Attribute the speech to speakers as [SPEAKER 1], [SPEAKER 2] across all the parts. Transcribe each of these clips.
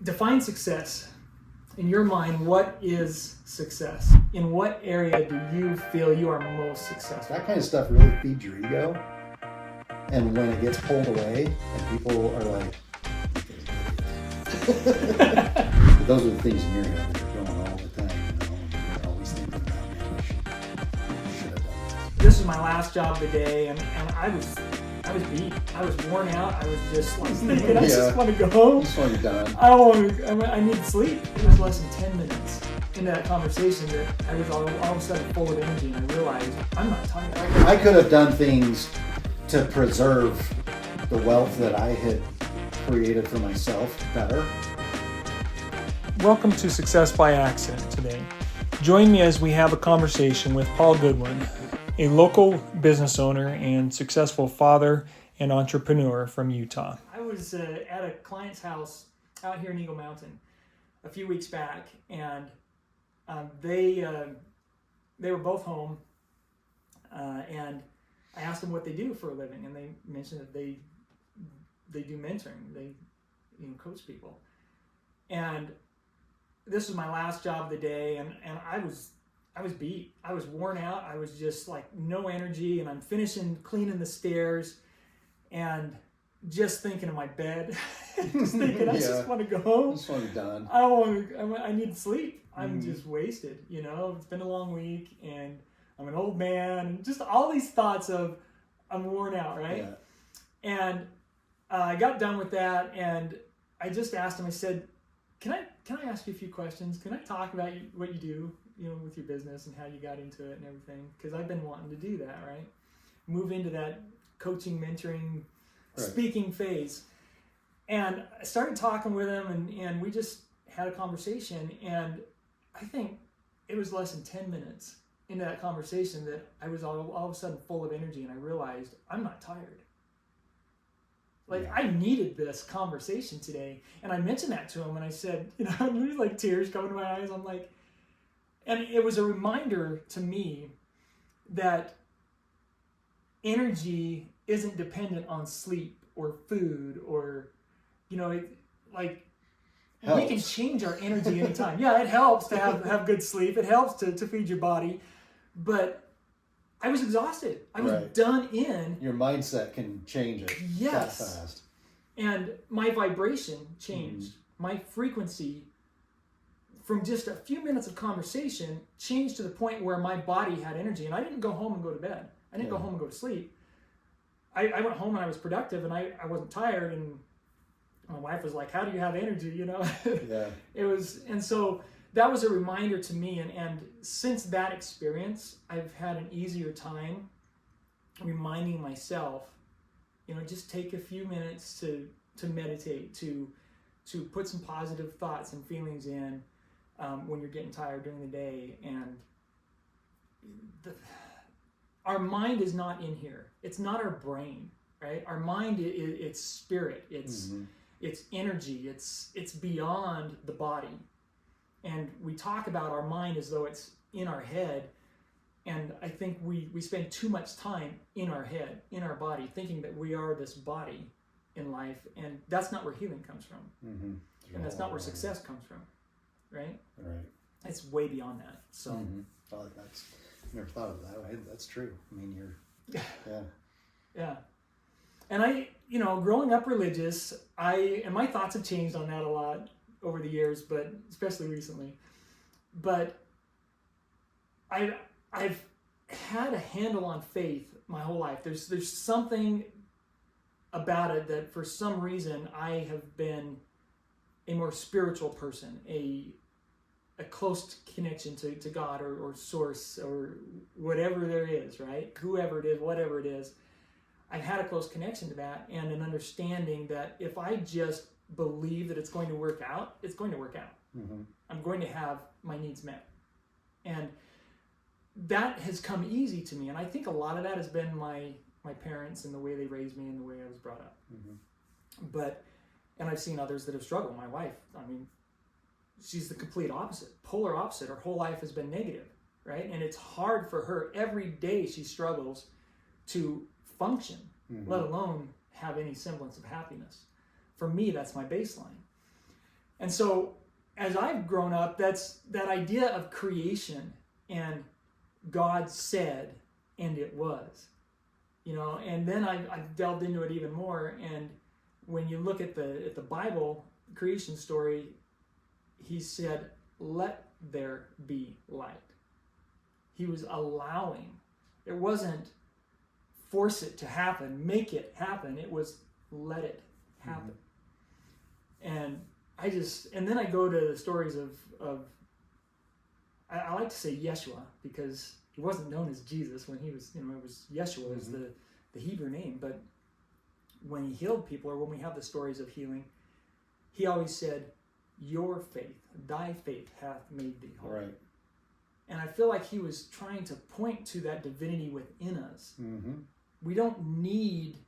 [SPEAKER 1] Define success. In your mind, what is success? In what area do you feel you are most successful?
[SPEAKER 2] That kind of stuff really feeds your ego. And when it gets pulled away and people are like, but those are the things in your head that are going all the time, and you're always thinking about, man, I should have done this.
[SPEAKER 1] This is my last job of the day, and I was beat. I was worn out. I was just like thinking, I just want to go home.
[SPEAKER 2] Just want to be done.
[SPEAKER 1] I need sleep. It was less than 10 minutes into that conversation that I was all of a sudden full of energy, and I realized I'm not tired.
[SPEAKER 2] I could have done things to preserve the wealth that I had created for myself better.
[SPEAKER 1] Welcome to Success by Accent today. Join me as we have a conversation with Paul Goodwin, a local business owner and successful father and entrepreneur from Utah. I was at a client's house out here in Eagle Mountain a few weeks back, and they were both home, and I asked them what they do for a living, and they mentioned that they do mentoring. They coach people. And this was my last job of the day, and I was beat. I was worn out. I was just like no energy, and I'm finishing cleaning the stairs and just thinking of my bed. Just thinking, I just want to go home.
[SPEAKER 2] Just want to be done.
[SPEAKER 1] I need sleep. I'm just wasted. It's been a long week, and I'm an old man, and just all these thoughts of I'm worn out, right? Yeah. And I got done with that, and I just asked him. I said, "Can I ask you a few questions? Can I talk about what you do, with your business and how you got into it and everything? Because I've been wanting to do that, right? Move into that coaching, mentoring, speaking phase." And I started talking with him, and we just had a conversation, and I think it was less than 10 minutes into that conversation that I was all of a sudden full of energy, and I realized I'm not tired. I needed this conversation today. And I mentioned that to him, and I said, there's like tears coming to my eyes. I'm like, and it was a reminder to me that energy isn't dependent on sleep or food or, we can change our energy anytime. Yeah, it helps to have good sleep. It helps to feed your body. But I was exhausted. I was done in.
[SPEAKER 2] Your mindset can change it that fast.
[SPEAKER 1] And my vibration changed. My frequency from just a few minutes of conversation changed to the point where my body had energy. And I didn't go home and go to bed. I didn't go home and go to sleep. I went home and I was productive, and I wasn't tired. And my wife was like, "How do you have energy?"
[SPEAKER 2] Yeah.
[SPEAKER 1] It was, and so that was a reminder to me. And since that experience, I've had an easier time reminding myself, just take a few minutes to meditate, to put some positive thoughts and feelings in when you're getting tired during the day. And our mind is not in here. It's not our brain, right? Our mind, it's spirit. It's energy. It's beyond the body. And we talk about our mind as though it's in our head. And I think we spend too much time in our head, in our body, thinking that we are this body in life. And that's not where healing comes from. And that's not where success comes from, right?
[SPEAKER 2] Right.
[SPEAKER 1] It's way beyond that. So.
[SPEAKER 2] Oh, I never thought of it that way. That's true. I mean,
[SPEAKER 1] Yeah. And I, growing up religious, and my thoughts have changed on that a lot over the years, but especially recently. But I've had a handle on faith my whole life. There's something about it that for some reason I have been a more spiritual person, a close connection to God or source or whatever there is, right? Whoever it is, whatever it is. I've had a close connection to that, and an understanding that if I just believe that it's going to work out, it's going to work out. I'm going to have my needs met. And that has come easy to me. And I think a lot of that has been my parents and the way they raised me and the way I was brought up. And I've seen others that have struggled. My wife, she's the complete opposite, polar opposite. Her whole life has been negative, right? And it's hard for her. Every day she struggles to function, let alone have any semblance of happiness. For me, that's my baseline. And so as I've grown up, that's that idea of creation and God said, and it was, and then I've delved into it even more. And when you look at the Bible creation story, he said, let there be light. He was allowing. It wasn't force it to happen, make it happen. It was let it happen. And then I go to the stories of I like to say Yeshua, because he wasn't known as Jesus when he was, it was Yeshua is the Hebrew name. But when he healed people, or when we have the stories of healing, he always said, your faith, thy faith hath made thee whole.
[SPEAKER 2] Right.
[SPEAKER 1] And I feel like he was trying to point to that divinity within us.
[SPEAKER 2] Mm-hmm.
[SPEAKER 1] We don't need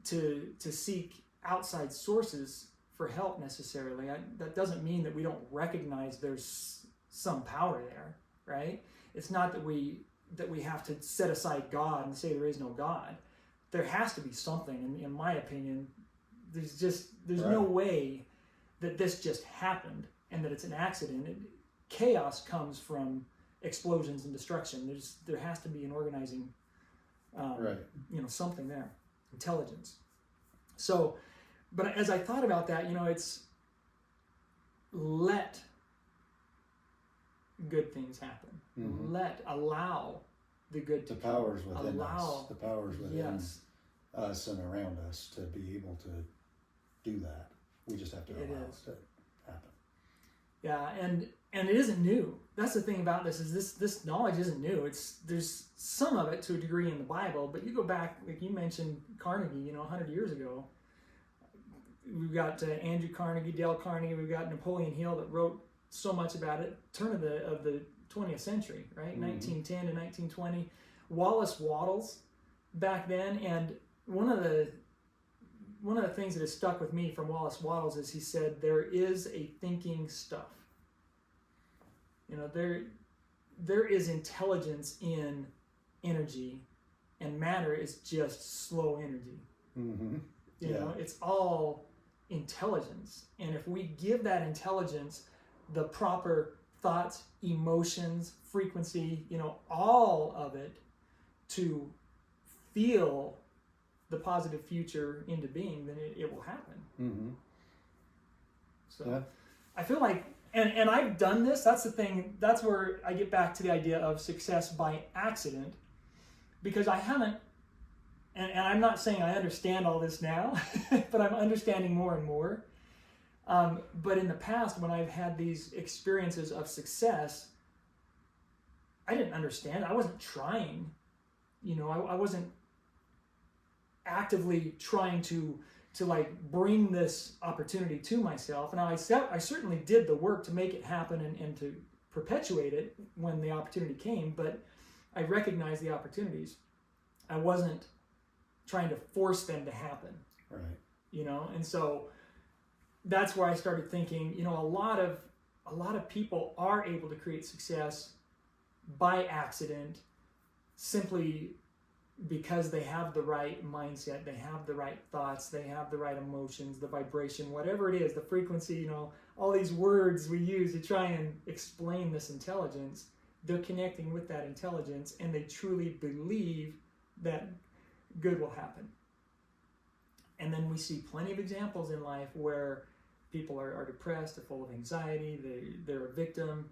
[SPEAKER 1] to seek outside sources for help necessarily. That doesn't mean that we don't recognize there's some power there, right? It's not that we have to set aside God and say there is no God. There has to be something. And in my opinion, there's right. No way that this just happened and that it's an accident. Chaos comes from explosions and destruction. There has to be an organizing,
[SPEAKER 2] right.
[SPEAKER 1] Something there, intelligence. So, but as I thought about that, it's let good things happen. Mm-hmm. Allow the good to come.
[SPEAKER 2] Powers within us. The powers within
[SPEAKER 1] yes.
[SPEAKER 2] us and around us to be able to do that. We just have to allow it to happen.
[SPEAKER 1] Yeah, and it isn't new. That's the thing about this is this knowledge isn't new. There's some of it to a degree in the Bible, but you go back, like you mentioned Carnegie, 100 years ago. We've got Andrew Carnegie, Dale Carnegie. We've got Napoleon Hill that wrote so much about it. Turn of the 20th century, right? Mm-hmm. 1910 to 1920. Wallace Wattles back then, and one of the things that has stuck with me from Wallace Wattles is he said, there is a thinking stuff. There is intelligence in energy, and matter is just slow energy.
[SPEAKER 2] Mm-hmm.
[SPEAKER 1] It's all intelligence. And if we give that intelligence the proper thoughts, emotions, frequency, all of it to feel the positive future into being, then it will happen.
[SPEAKER 2] Mm-hmm.
[SPEAKER 1] So yeah. I feel like, and I've done this, that's the thing, that's where I get back to the idea of success by accident, because I haven't, and I'm not saying I understand all this now, but I'm understanding more and more. But in the past, when I've had these experiences of success, I didn't understand. I wasn't trying. I wasn't actively trying to like bring this opportunity to myself. And I certainly did the work to make it happen and to perpetuate it when the opportunity came, but I recognized the opportunities. I wasn't trying to force them to happen.
[SPEAKER 2] Right.
[SPEAKER 1] And so that's where I started thinking, a lot of people are able to create success by accident, simply because they have the right mindset, they have the right thoughts, they have the right emotions, the vibration, whatever it is, the frequency, all these words we use to try and explain this intelligence, they're connecting with that intelligence, and they truly believe that good will happen. And then we see plenty of examples in life where people are depressed, they're full of anxiety, they're a victim,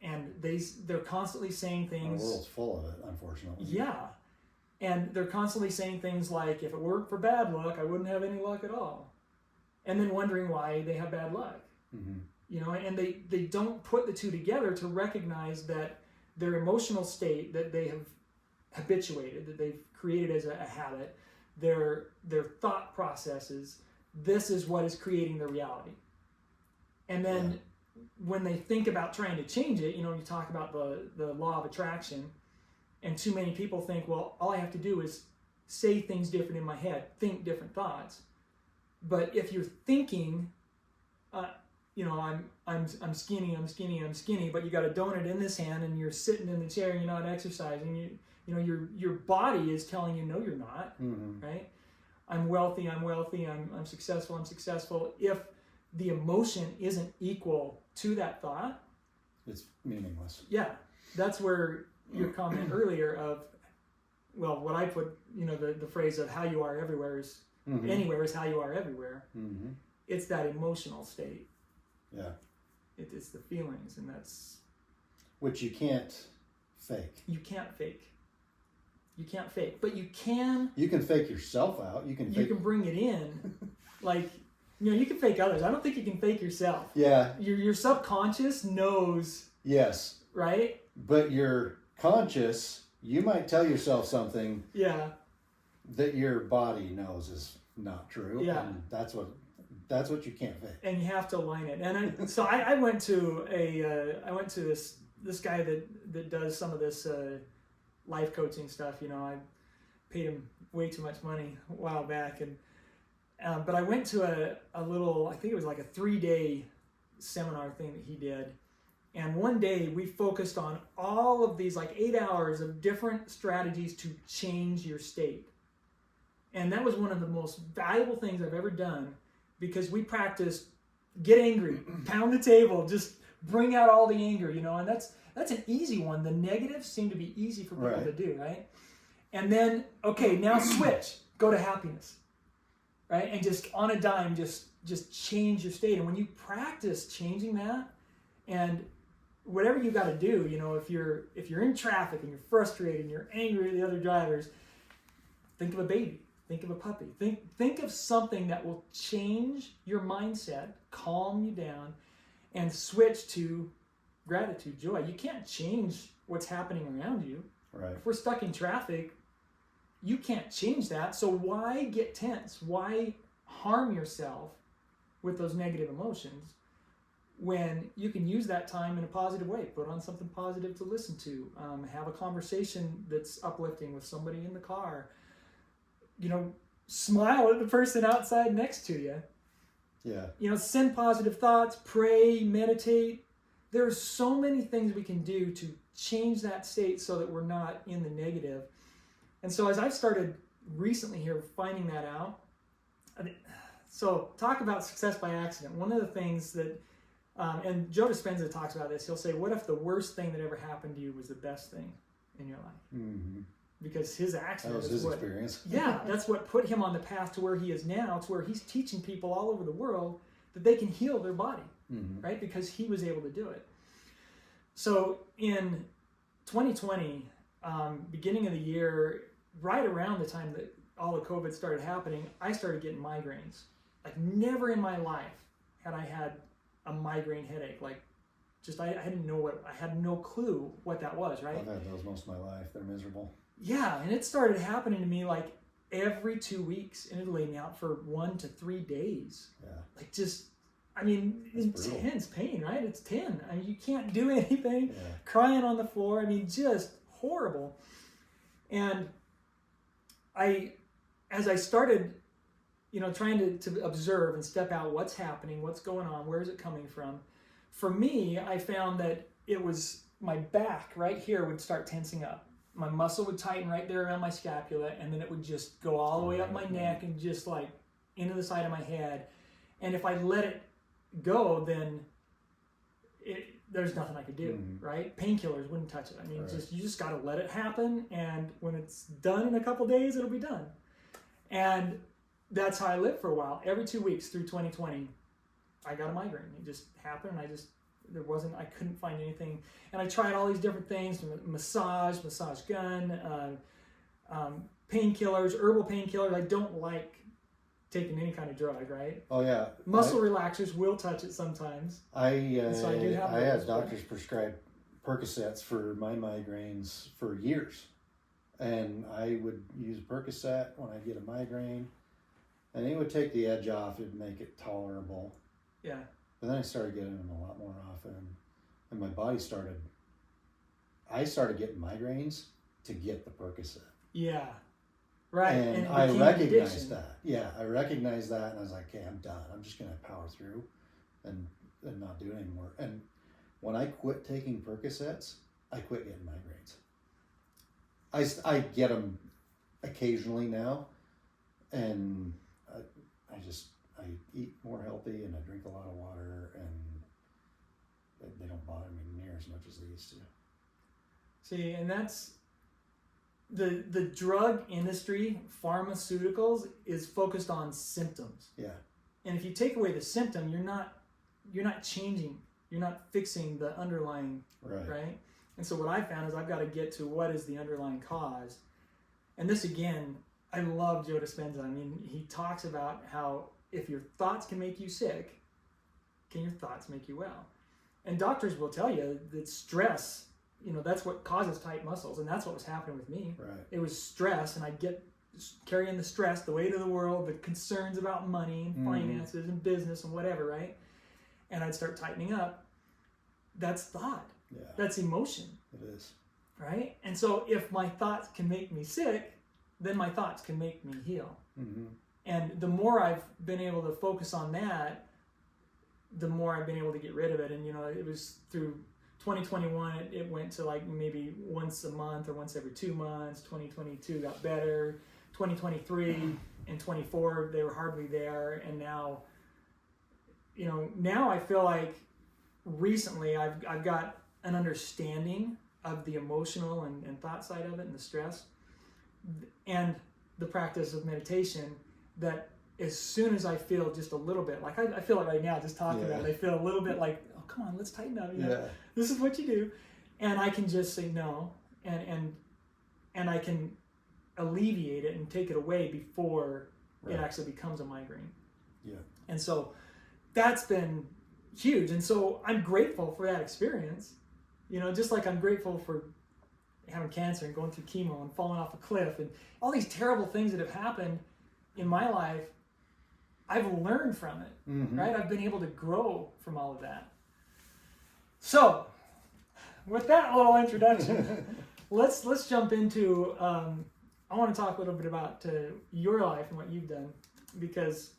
[SPEAKER 1] and they're constantly saying things.
[SPEAKER 2] The world's full of it, unfortunately.
[SPEAKER 1] Yeah. And they're constantly saying things like, if it weren't for bad luck, I wouldn't have any luck at all. And then wondering why they have bad luck. Mm-hmm. And they don't put the two together to recognize that their emotional state that they have habituated, that they've created as a habit, their thought processes, this is what is creating the reality. And then when they think about trying to change it, you talk about the law of attraction, and too many people think, well, all I have to do is say things different in my head, think different thoughts. But if you're thinking, I'm skinny, but you got a donut in this hand and you're sitting in the chair and you're not exercising, your body is telling you, no, you're not, mm-hmm. right? I'm wealthy, I'm successful. If the emotion isn't equal to that thought,
[SPEAKER 2] it's meaningless.
[SPEAKER 1] Yeah, that's where your comment earlier of, well, what I put, the phrase of how you are everywhere is, anywhere is how you are everywhere.
[SPEAKER 2] Mm-hmm.
[SPEAKER 1] It's that emotional state.
[SPEAKER 2] Yeah.
[SPEAKER 1] It's the feelings, and that's...
[SPEAKER 2] Which you can't fake.
[SPEAKER 1] You can't fake. You can't fake, but you can...
[SPEAKER 2] You can fake yourself out. You can
[SPEAKER 1] bring it in. Like, you can fake others. I don't think you can fake yourself.
[SPEAKER 2] Yeah.
[SPEAKER 1] Your subconscious knows.
[SPEAKER 2] Yes.
[SPEAKER 1] Right?
[SPEAKER 2] But your conscious, you might tell yourself something.
[SPEAKER 1] Yeah.
[SPEAKER 2] That your body knows is not true.
[SPEAKER 1] Yeah.
[SPEAKER 2] And that's what you can't fake.
[SPEAKER 1] And you have to align it. And so I went to this guy that does some of this life coaching stuff. I paid him way too much money a while back, but I went to a little, I think it was like a 3-day seminar thing that he did. And one day we focused on all of these, like 8 hours of different strategies to change your state. And that was one of the most valuable things I've ever done, because we practiced get angry, pound the table, just bring out all the anger, and that's an easy one. The negatives seem to be easy for people to do, right? And then, okay, now switch, go to happiness, right? And just on a dime, just change your state. And when you practice changing that, and whatever you got to do, if you're in traffic and you're frustrated and you're angry at the other drivers, think of a baby. Think of a puppy. Think of something that will change your mindset, calm you down, and switch to gratitude, joy. You can't change what's happening around you.
[SPEAKER 2] Right.
[SPEAKER 1] If we're stuck in traffic, you can't change that. So why get tense? Why harm yourself with those negative emotions when you can use that time in a positive way? Put on something positive to listen to. Have a conversation that's uplifting with somebody in the car. Smile at the person outside next to you. Yeah. Send positive thoughts, pray, meditate. There are so many things we can do to change that state so that we're not in the negative. And so as I've started recently here finding that out, so talk about success by accident. One of the things that, and Joe Dispenza talks about this, he'll say, what if the worst thing that ever happened to you was the best thing in your life?
[SPEAKER 2] Mm-hmm.
[SPEAKER 1] Because his accident
[SPEAKER 2] that was his experience.
[SPEAKER 1] Yeah, that's what put him on the path to where he is now, to where he's teaching people all over the world that they can heal their body, right? Because he was able to do it. So in 2020, beginning of the year, right around the time that all the COVID started happening, I started getting migraines. Like never in my life had I had a migraine headache. Like just I didn't know I had no clue what that was, right?
[SPEAKER 2] I've had those most of my life. They're miserable. Yeah,
[SPEAKER 1] and it started happening to me like every 2 weeks, and it laid me out for 1 to 3 days.
[SPEAKER 2] Yeah.
[SPEAKER 1] Like just, intense pain, right? It's 10. You can't do anything.
[SPEAKER 2] Yeah.
[SPEAKER 1] Crying on the floor. Just horrible. And as I started, trying to observe and step out what's happening, what's going on, where is it coming from? For me, I found that it was my back right here would start tensing up. My muscle would tighten right there around my scapula, and then it would just go all the way up my neck and just like into the side of my head. And if I let it go, then there's nothing I could do, right? Painkillers wouldn't touch it. You just got to let it happen, and when it's done in a couple days, it'll be done. And that's how I lived for a while. Every 2 weeks through 2020, I got a migraine. It just happened, and I couldn't find anything. And I tried all these different things, massage gun, painkillers, herbal painkillers. I don't like taking any kind of drug, right?
[SPEAKER 2] Oh yeah.
[SPEAKER 1] Muscle relaxers will touch it sometimes.
[SPEAKER 2] I had doctors prescribe Percocets for my migraines for years. And I would use Percocet when I get a migraine. And it would take the edge off. It'd make it tolerable.
[SPEAKER 1] Yeah.
[SPEAKER 2] But then I started getting them a lot more often, and my body I started getting migraines to get the Percocet.
[SPEAKER 1] Yeah, right.
[SPEAKER 2] And I recognized that. Yeah, I recognized that, and I was like, okay, I'm done. I'm just going to power through and not do it anymore. And when I quit taking Percocets, I quit getting migraines. I get them occasionally now, and I eat more healthy and I drink a lot of water, and they don't bother me near as much as they used to.
[SPEAKER 1] See, and that's the drug industry, pharmaceuticals, is focused on symptoms.
[SPEAKER 2] Yeah.
[SPEAKER 1] And if you take away the symptom, you're not changing, you're not fixing the underlying, right? And so what I found is I've got to get to what is the underlying cause. And this, again, I love Joe Dispenza. I mean, he talks about how if your thoughts can make you sick, can your thoughts make you well? And doctors will tell you that stress, that's what causes tight muscles, and that's what was happening with me.
[SPEAKER 2] Right.
[SPEAKER 1] It was stress, and I'd carrying the stress, the weight of the world, the concerns about money and finances and business and whatever, right? And I'd start tightening up. That's thought.
[SPEAKER 2] Yeah.
[SPEAKER 1] That's emotion.
[SPEAKER 2] It is.
[SPEAKER 1] Right? And so if my thoughts can make me sick, then my thoughts can make me heal. Mm-hmm. And the more I've been able to focus on that, the more I've been able to get rid of it. And, it was through 2021, it went to like maybe once a month or once every 2 months. 2022 got better. 2023 and 24, they were hardly there. And now, now I feel like recently I've got an understanding of the emotional and thought side of it and the stress and the practice of meditation, that as soon as I feel just a little bit, like I feel it right now just talking about it, I feel a little bit like, oh, come on, let's tighten up. This is what you do. And I can just say no, and I can alleviate it and take it away before it actually becomes a migraine. Yeah. And so that's been huge. And so I'm grateful for that experience, just like I'm grateful for having cancer and going through chemo and falling off a cliff and all these terrible things that have happened in my life. I've learned from it, right? I've been able to grow from all of that. So with that little introduction, let's jump into, I want to talk a little bit about your life and what you've done, because,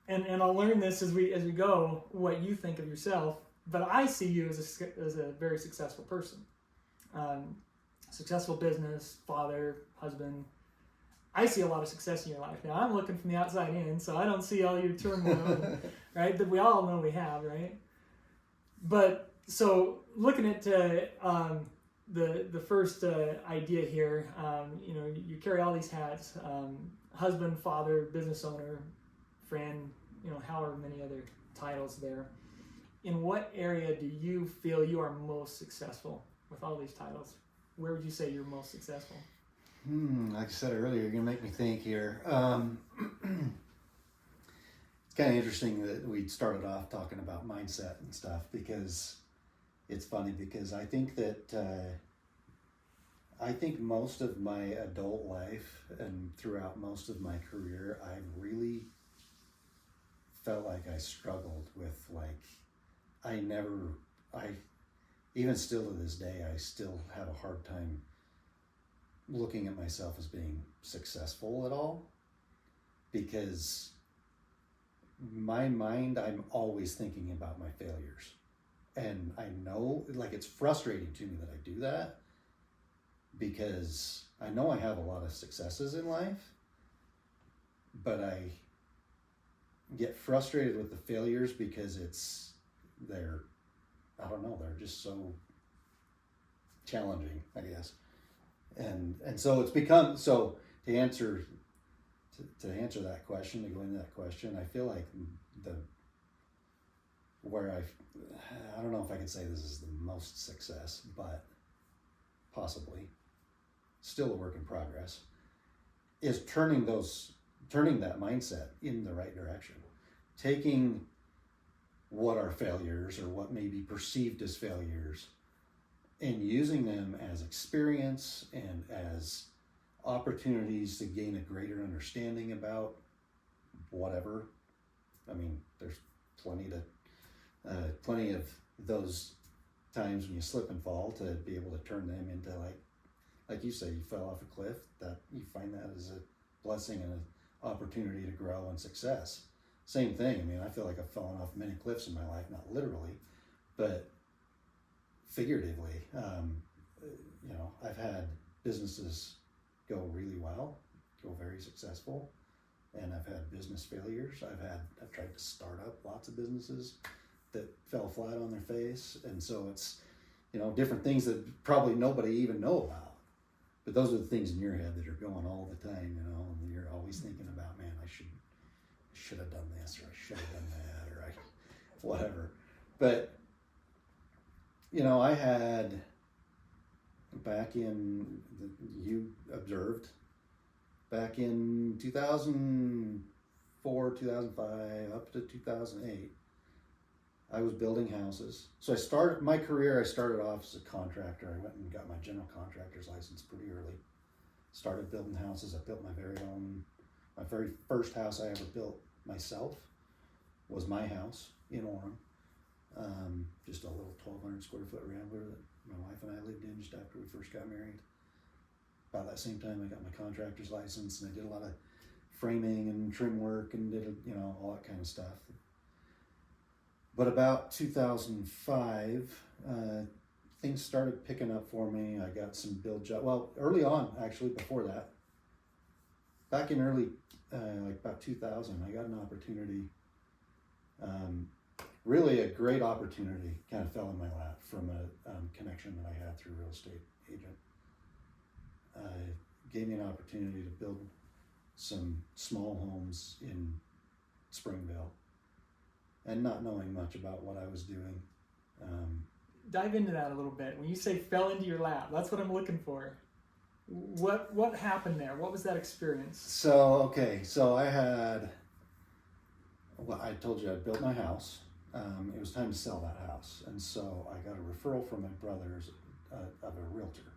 [SPEAKER 1] and I'll learn this as we go, what you think of yourself, but I see you as a very successful person. Successful business, father, husband. I see a lot of success in your life. Now, I'm looking from the outside in, so I don't see all your turmoil, right? That we all know we have, right? But, so, looking at the first idea here, you carry all these hats, husband, father, business owner, friend, however many other titles there. In what area do you feel you are most successful with all these titles? Where would you say you're most successful?
[SPEAKER 2] Like I said earlier, you're going to make me think here. It's kind of interesting that we started off talking about mindset and stuff, because it's funny, because I think that I think most of my adult life and throughout most of my career, I really felt like I struggled with, even still to this day, I still have a hard time looking at myself as being successful at all, because my mind, I'm always thinking about my failures. And I know, it's frustrating to me that I do that, because I know I have a lot of successes in life, but I get frustrated with the failures because they're just so challenging, I guess. And so it's become, so to answer that question, to go into that question, I feel like I don't know if I can say this is the most success, but possibly, still a work in progress, is turning that mindset in the right direction. Taking what are failures, or what may be perceived as failures, and using them as experience and as opportunities to gain a greater understanding about whatever. I mean, there's plenty of those times when you slip and fall, to be able to turn them into, like you say, you fell off a cliff, that you find that as a blessing and an opportunity to grow and success. Same thing. I mean, I feel like I've fallen off many cliffs in my life, not literally, but figuratively. I've had businesses go really well, go very successful, and I've had business failures. I've tried to start up lots of businesses that fell flat on their face, and so it's, you know, different things that probably nobody even know about. But those are the things in your head that are going all the time, you know, and you're always thinking about, man, I should have done this, or I should have done that, or whatever. But, you know, I had back in, you observed, back in 2004, 2005, up to 2008, I was building houses. So I started off as a contractor. I went and got my general contractor's license pretty early. Started building houses. I built my very first house I ever built myself was my house in Orem. Just a little 1,200 square foot rambler that my wife and I lived in just after we first got married. About that same time I got my contractor's license, and I did a lot of framing and trim work and did, you know, all that kind of stuff. But about 2005, things started picking up for me. I got some build jobs. Well, early on, actually, before that, back in early, like about 2000, I got an opportunity, really a great opportunity, kind of fell in my lap from a connection that I had through a real estate agent. Gave me an opportunity to build some small homes in Springville, and not knowing much about what I was doing.
[SPEAKER 1] Dive into that a little bit. When you say fell into your lap, that's what I'm looking for. What happened there? What was that experience?
[SPEAKER 2] So I told you I built my house. It was time to sell that house. And so I got a referral from my brother's of a realtor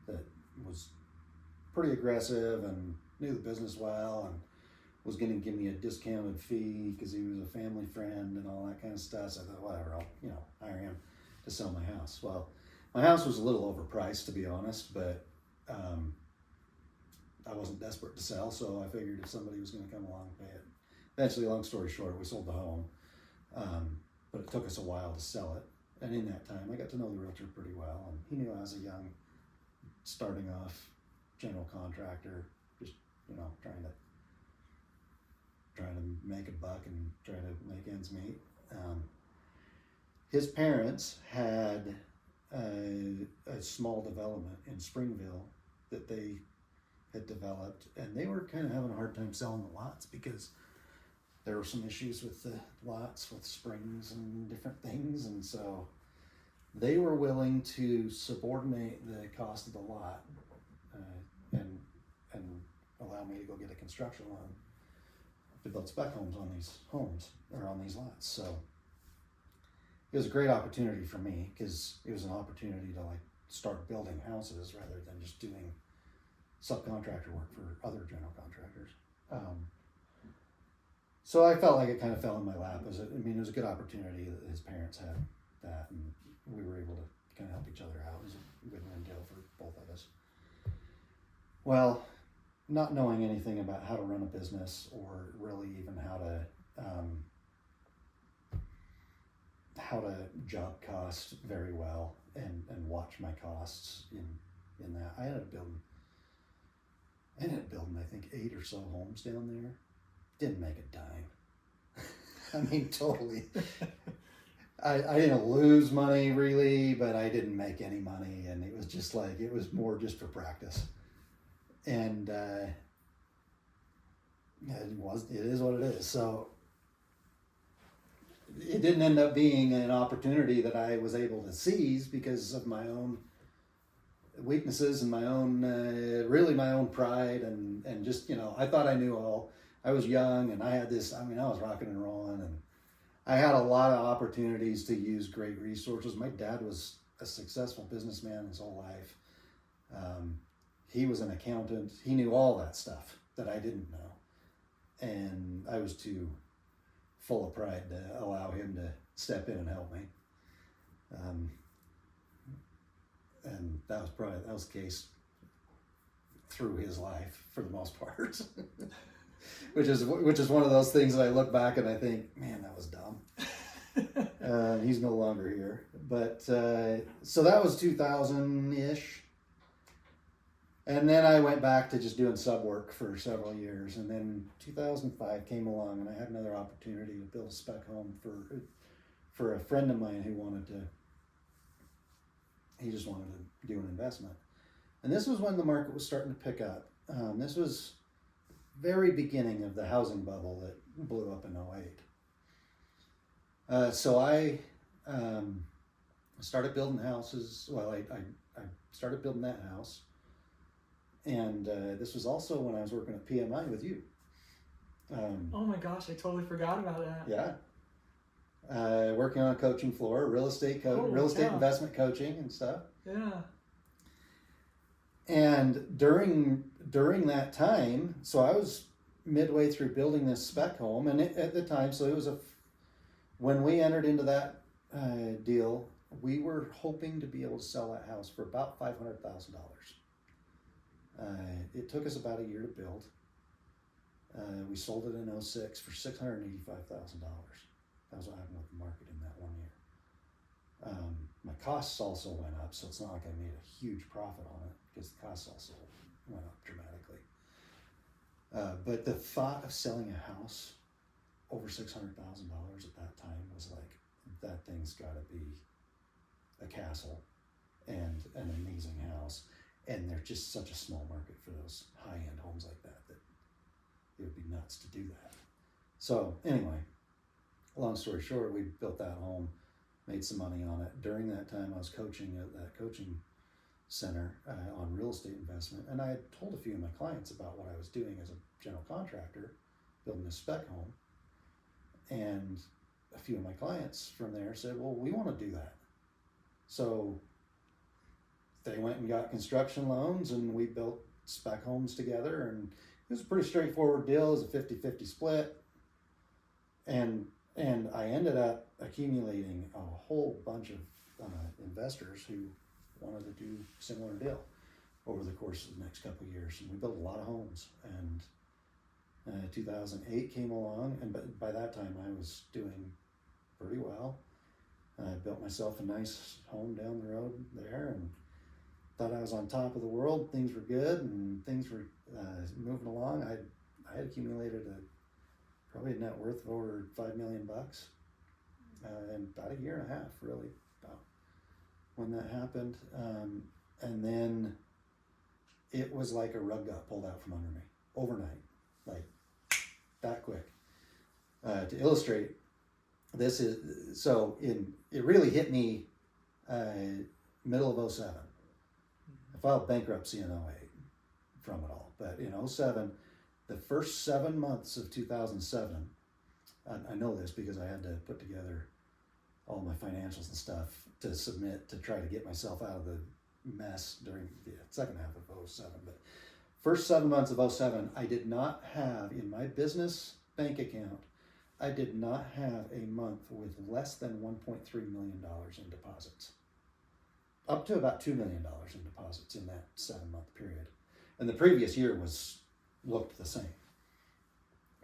[SPEAKER 2] that was pretty aggressive and knew the business well and was going to give me a discounted fee because he was a family friend and all that kind of stuff. So I thought, whatever, I'll, you know, hire him to sell my house. Well, my house was a little overpriced, to be honest, but I wasn't desperate to sell, so I figured if somebody was going to come along and pay it. Eventually, long story short, we sold the home, but it took us a while to sell it. And in that time, I got to know the realtor pretty well, and he knew I was a young, starting off general contractor, just, you know, trying to make a buck and try to make ends meet. His parents had a small development in Springville that they had developed, and they were kind of having a hard time selling the lots because there were some issues with the lots with springs and different things, and so they were willing to subordinate the cost of the lot and allow me to go get a construction loan to build spec homes on these lots. So it was a great opportunity for me because it was an opportunity to like start building houses rather than just doing subcontractor work for other general contractors. So I felt like it kind of fell in my lap. It was a good opportunity that his parents had that, and we were able to kind of help each other out. It was a win-win deal for both of us. Well, not knowing anything about how to run a business or really even how to job cost very well and watch my costs in that. I ended up building I think 8 or so homes down there. Didn't make a dime. I mean, totally. I didn't lose money really, but I didn't make any money, and it was just like, it was more just for practice. And it is what it is. So it didn't end up being an opportunity that I was able to seize because of my own weaknesses and my own, really my own pride and just, you know, I thought I knew all. I was young and I had this, I was rocking and rolling, and I had a lot of opportunities to use great resources. My dad was a successful businessman his whole life. He was an accountant. He knew all that stuff that I didn't know. And I was too full of pride to allow him to step in and help me. And that was the case through his life for the most part. which is one of those things that I look back and I think, man, that was dumb. He's no longer here. But so that was 2000-ish. And then I went back to just doing sub work for several years. And then 2005 came along, and I had another opportunity to build a spec home for a friend of mine who he just wanted to do an investment. And this was when the market was starting to pick up. This was very beginning of the housing bubble that blew up in 08. So I started building houses. Well, I started building that house. And this was also when I was working at PMI with you.
[SPEAKER 1] Oh my gosh, I totally forgot about that.
[SPEAKER 2] Yeah. Working on a coaching floor, real estate investment coaching and stuff.
[SPEAKER 1] Yeah.
[SPEAKER 2] And during that time, so I was midway through building this spec home, and at the time, so it was when we entered into that deal, we were hoping to be able to sell that house for about $500,000. It took us about a year to build. We sold it in 06 for $685,000. That was what happened with the market in that 1 year. My costs also went up, so it's not like I made a huge profit on it because the costs also went up dramatically. But the thought of selling a house over $600,000 at that time was like, that thing's got to be a castle and an amazing house. And there's just such a small market for those high-end homes like that it would be nuts to do that. So anyway, long story short, we built that home, made some money on it. During that time, I was coaching at that coaching center on real estate investment, and I had told a few of my clients about what I was doing as a general contractor, building a spec home. And a few of my clients from there said, well, we want to do that. So they went and got construction loans, and we built spec homes together, and it was a pretty straightforward deal. It was a 50-50 split. And I ended up accumulating a whole bunch of investors who wanted to do a similar deal over the course of the next couple of years. And we built a lot of homes. And 2008 came along, and by that time I was doing pretty well. I built myself a nice home down the road there, and thought I was on top of the world. Things were good, and things were moving along. I had accumulated probably a net worth of over $5 million in about a year and a half, really, about when that happened. And then it was like a rug got pulled out from under me overnight, like that quick. To illustrate, this is so it really hit me middle of 07. I filed bankruptcy in 08 from it all, but in 07, the first 7 months of 2007, I know this because I had to put together all my financials and stuff to submit to try to get myself out of the mess during the second half of 07. But first 7 months of 07, I did not have in my business bank account, I did not have a month with less than $1.3 million in deposits. Up to about $2 million in deposits in that 7 month period. And the previous year looked the same.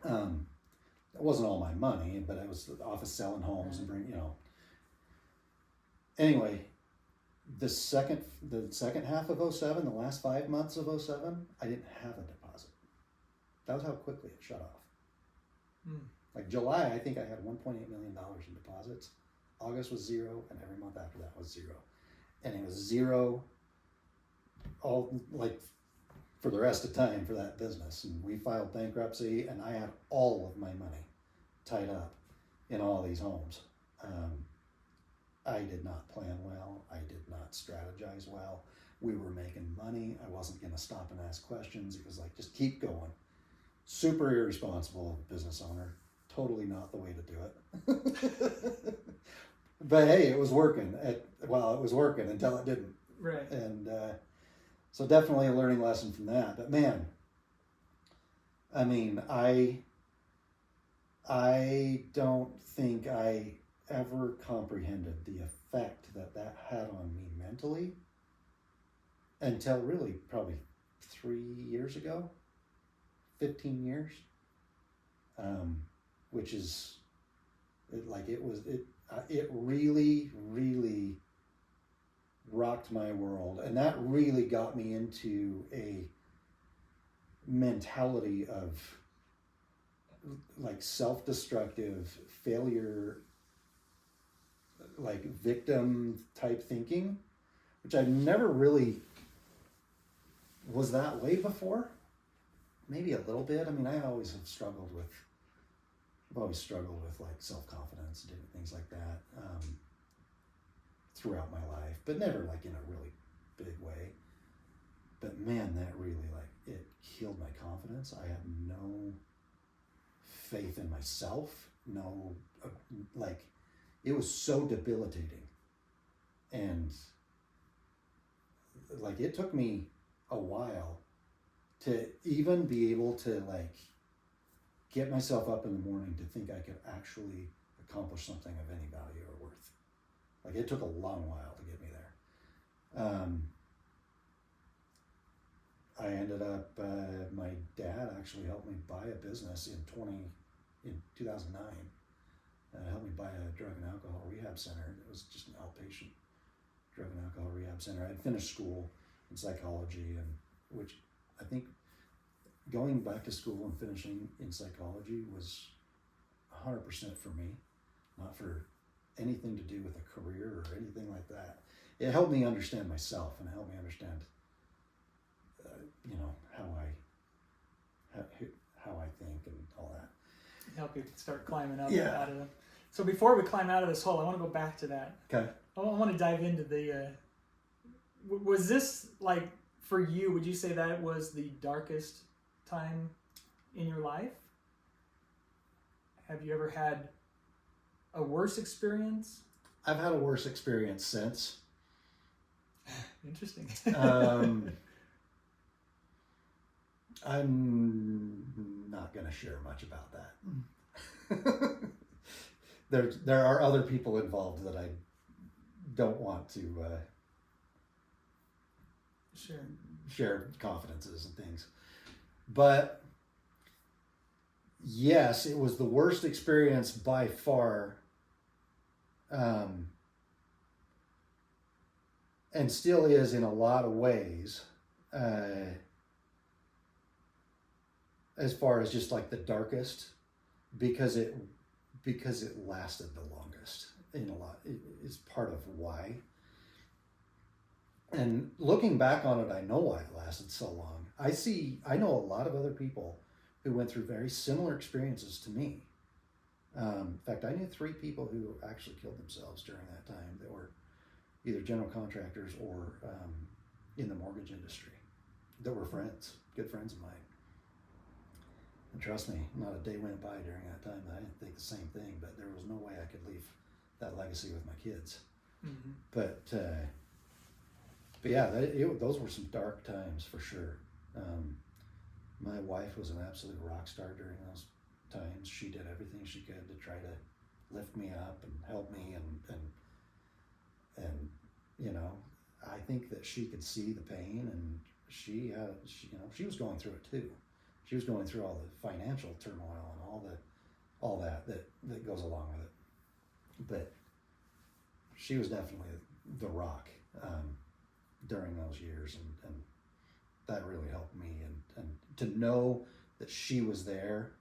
[SPEAKER 2] It wasn't all my money, but I was off of selling homes and Anyway, the second half of 07, the last 5 months of 07, I didn't have a deposit. That was how quickly it shut off. Like July, I think I had $1.8 million in deposits. August was zero, and every month after that was zero. And it was zero all like for the rest of time for that business. And we filed bankruptcy, and I had all of my money tied up in all these homes. I did not plan well. I did not strategize well. We were making money. I wasn't going to stop and ask questions. It was like, just keep going. Super irresponsible business owner. Totally not the way to do it. But hey, it was working. It was working until it didn't.
[SPEAKER 1] Right.
[SPEAKER 2] And so definitely a learning lesson from that. But man, I mean, I don't think I ever comprehended the effect that had on me mentally until really probably 3 years ago, 15 years, which is it really, really rocked my world. And that really got me into a mentality of like self-destructive failure, like victim type thinking, which I never really was that way before. Maybe a little bit. I mean, I've always struggled with like self-confidence and different things like that throughout my life, but never like in a really big way. But man, that really like it killed my confidence. I had no faith in myself. No, like it was so debilitating, and like it took me a while to even be able to like get myself up in the morning to think I could actually accomplish something of any value or worth. Like it took a long while to get me there. I ended up, my dad actually helped me buy a business in 2009. Helped me buy a drug and alcohol rehab center. It was just an outpatient drug and alcohol rehab center. I had finished school in psychology, and which I think going back to school and finishing in psychology was 100% for me, not for anything to do with a career or anything like that. It helped me understand myself, and it helped me understand, how I think and all that.
[SPEAKER 1] Help you start climbing up
[SPEAKER 2] Yeah.
[SPEAKER 1] out of them. So before we climb out of this hole, I want to go back to that.
[SPEAKER 2] Okay.
[SPEAKER 1] I want to dive into the. Was this like for you? Would you say that was the darkest time in your life? Have you ever had a worse experience?
[SPEAKER 2] I've had a worse experience since.
[SPEAKER 1] Interesting.
[SPEAKER 2] I'm not going to share much about that. There are other people involved that I don't want to share confidences and things. But yes, it was the worst experience by far. And still is in a lot of ways. As far as just like the darkest, because it lasted the longest in a lot. It is part of why. And looking back on it, I know why it lasted so long. I know a lot of other people who went through very similar experiences to me. In fact, I knew 3 people who actually killed themselves during that time that were either general contractors or in the mortgage industry that were friends, good friends of mine. And trust me, not a day went by during that time that I didn't think the same thing, but there was no way I could leave that legacy with my kids. Mm-hmm. But yeah, those were some dark times for sure. My wife was an absolute rock star during those times. She did everything she could to try to lift me up and help me, and I think that she could see the pain, and she was going through it too. She was going through all the financial turmoil and all that goes along with it. But she was definitely the rock during those years, and that really helped me. And to know that she was there,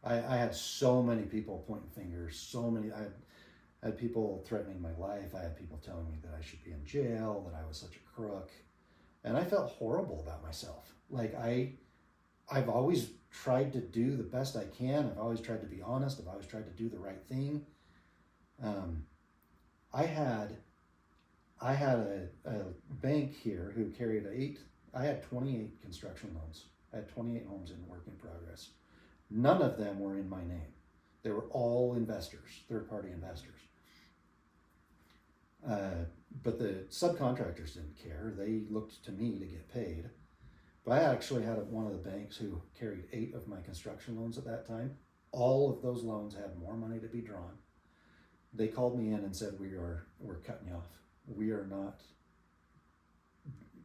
[SPEAKER 2] I had so many people pointing fingers. I had people threatening my life. I had people telling me that I should be in jail, that I was such a crook, and I felt horrible about myself. Like I've always tried to do the best I can. I've always tried to be honest. I've always tried to do the right thing. I had a bank here who carried I had 28 construction loans. I had 28 homes in work in progress. None of them were in my name. They were all investors, third-party investors. But the subcontractors didn't care. They looked to me to get paid. But I actually had one of the banks who carried 8 of my construction loans at that time. All of those loans had more money to be drawn. They called me in and said, we're cutting you off. We are not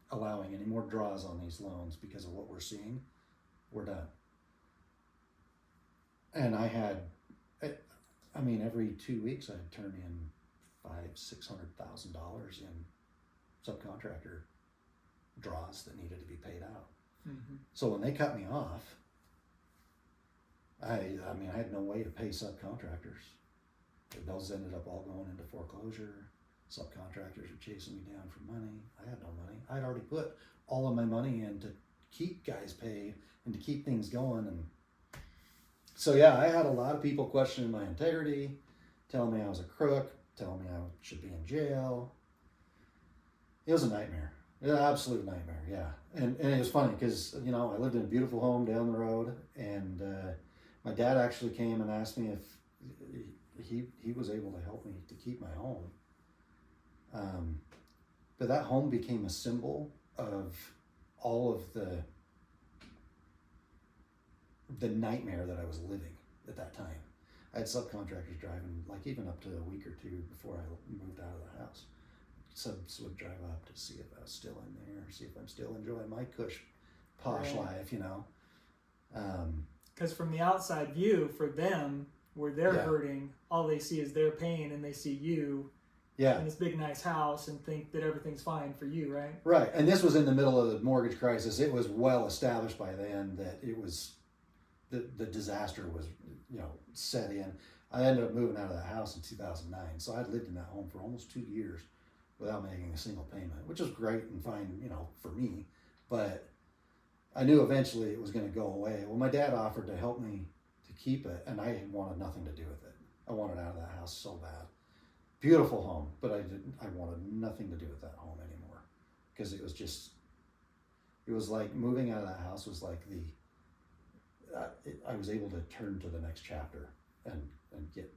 [SPEAKER 2] allowing any more draws on these loans because of what we're seeing. We're done. And every 2 weeks I'd turn in $500,000-$600,000 in subcontractor draws that needed to be paid out.
[SPEAKER 1] Mm-hmm.
[SPEAKER 2] So when they cut me off, I mean, I had no way to pay subcontractors. Those ended up all going into foreclosure. Subcontractors were chasing me down for money. I had no money. I'd already put all of my money in to keep guys paid and to keep things going. And so, yeah, I had a lot of people questioning my integrity, telling me I was a crook, telling me I should be in jail. It was a nightmare. An absolute nightmare, yeah. And it was funny because, you know, I lived in a beautiful home down the road, and my dad actually came and asked me if he was able to help me to keep my home. But that home became a symbol of all of the nightmare that I was living at that time. I had subcontractors driving, like even up to a week or two before I moved out of the house. Subs would drive up to see if I was still in there, see if I'm still enjoying my posh life, you know.
[SPEAKER 1] Because from the outside view, for them, where they're hurting, all they see is their pain, and they see you in this big nice house and think that everything's fine for you, right?
[SPEAKER 2] Right, and this was in the middle of the mortgage crisis. It was well established by then that it was the disaster was, you know, set in. I ended up moving out of that house in 2009, so I'd lived in that home for almost 2 years without making a single payment, which was great and fine, you know, for me. But I knew eventually it was going to go away. Well, my dad offered to help me to keep it, and I wanted nothing to do with it. I wanted out of that house so bad. Beautiful home, but I wanted nothing to do with that home anymore, because it was like moving out of that house was like I was able to turn to the next chapter and get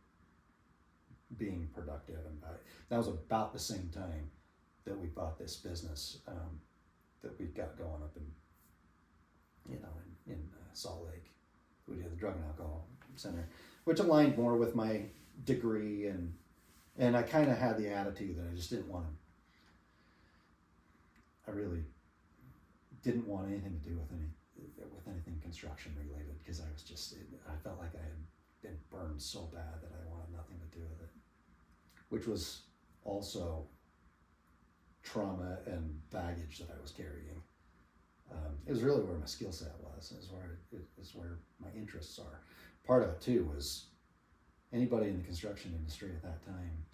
[SPEAKER 2] being productive. And that was about the same time that we bought this business that we got going up in Salt Lake. We did the drug and alcohol center, which aligned more with my degree, and I kind of had the attitude that I just didn't want to. I really didn't want anything to do with anything construction related, because I felt like I had been burned so bad that I wanted nothing to do with it, which was also trauma and baggage that I was carrying. It was really where my skill set was. It's where my interests are. Part of it too was anybody in the construction industry at that time.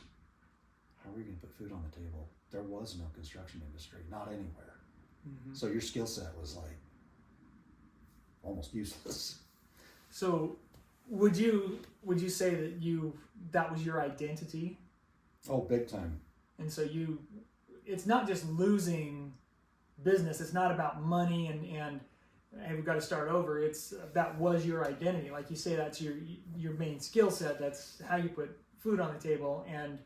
[SPEAKER 2] How were you going to put food on the table? There was no construction industry, not anywhere. Mm-hmm. So your skill set was like almost useless.
[SPEAKER 1] So would you say that was your identity?
[SPEAKER 2] Oh, big time.
[SPEAKER 1] And so it's not just losing business. It's not about money and hey, we've got to start over. That was your identity. Like you say, that's your main skill set. That's how you put food on the table. And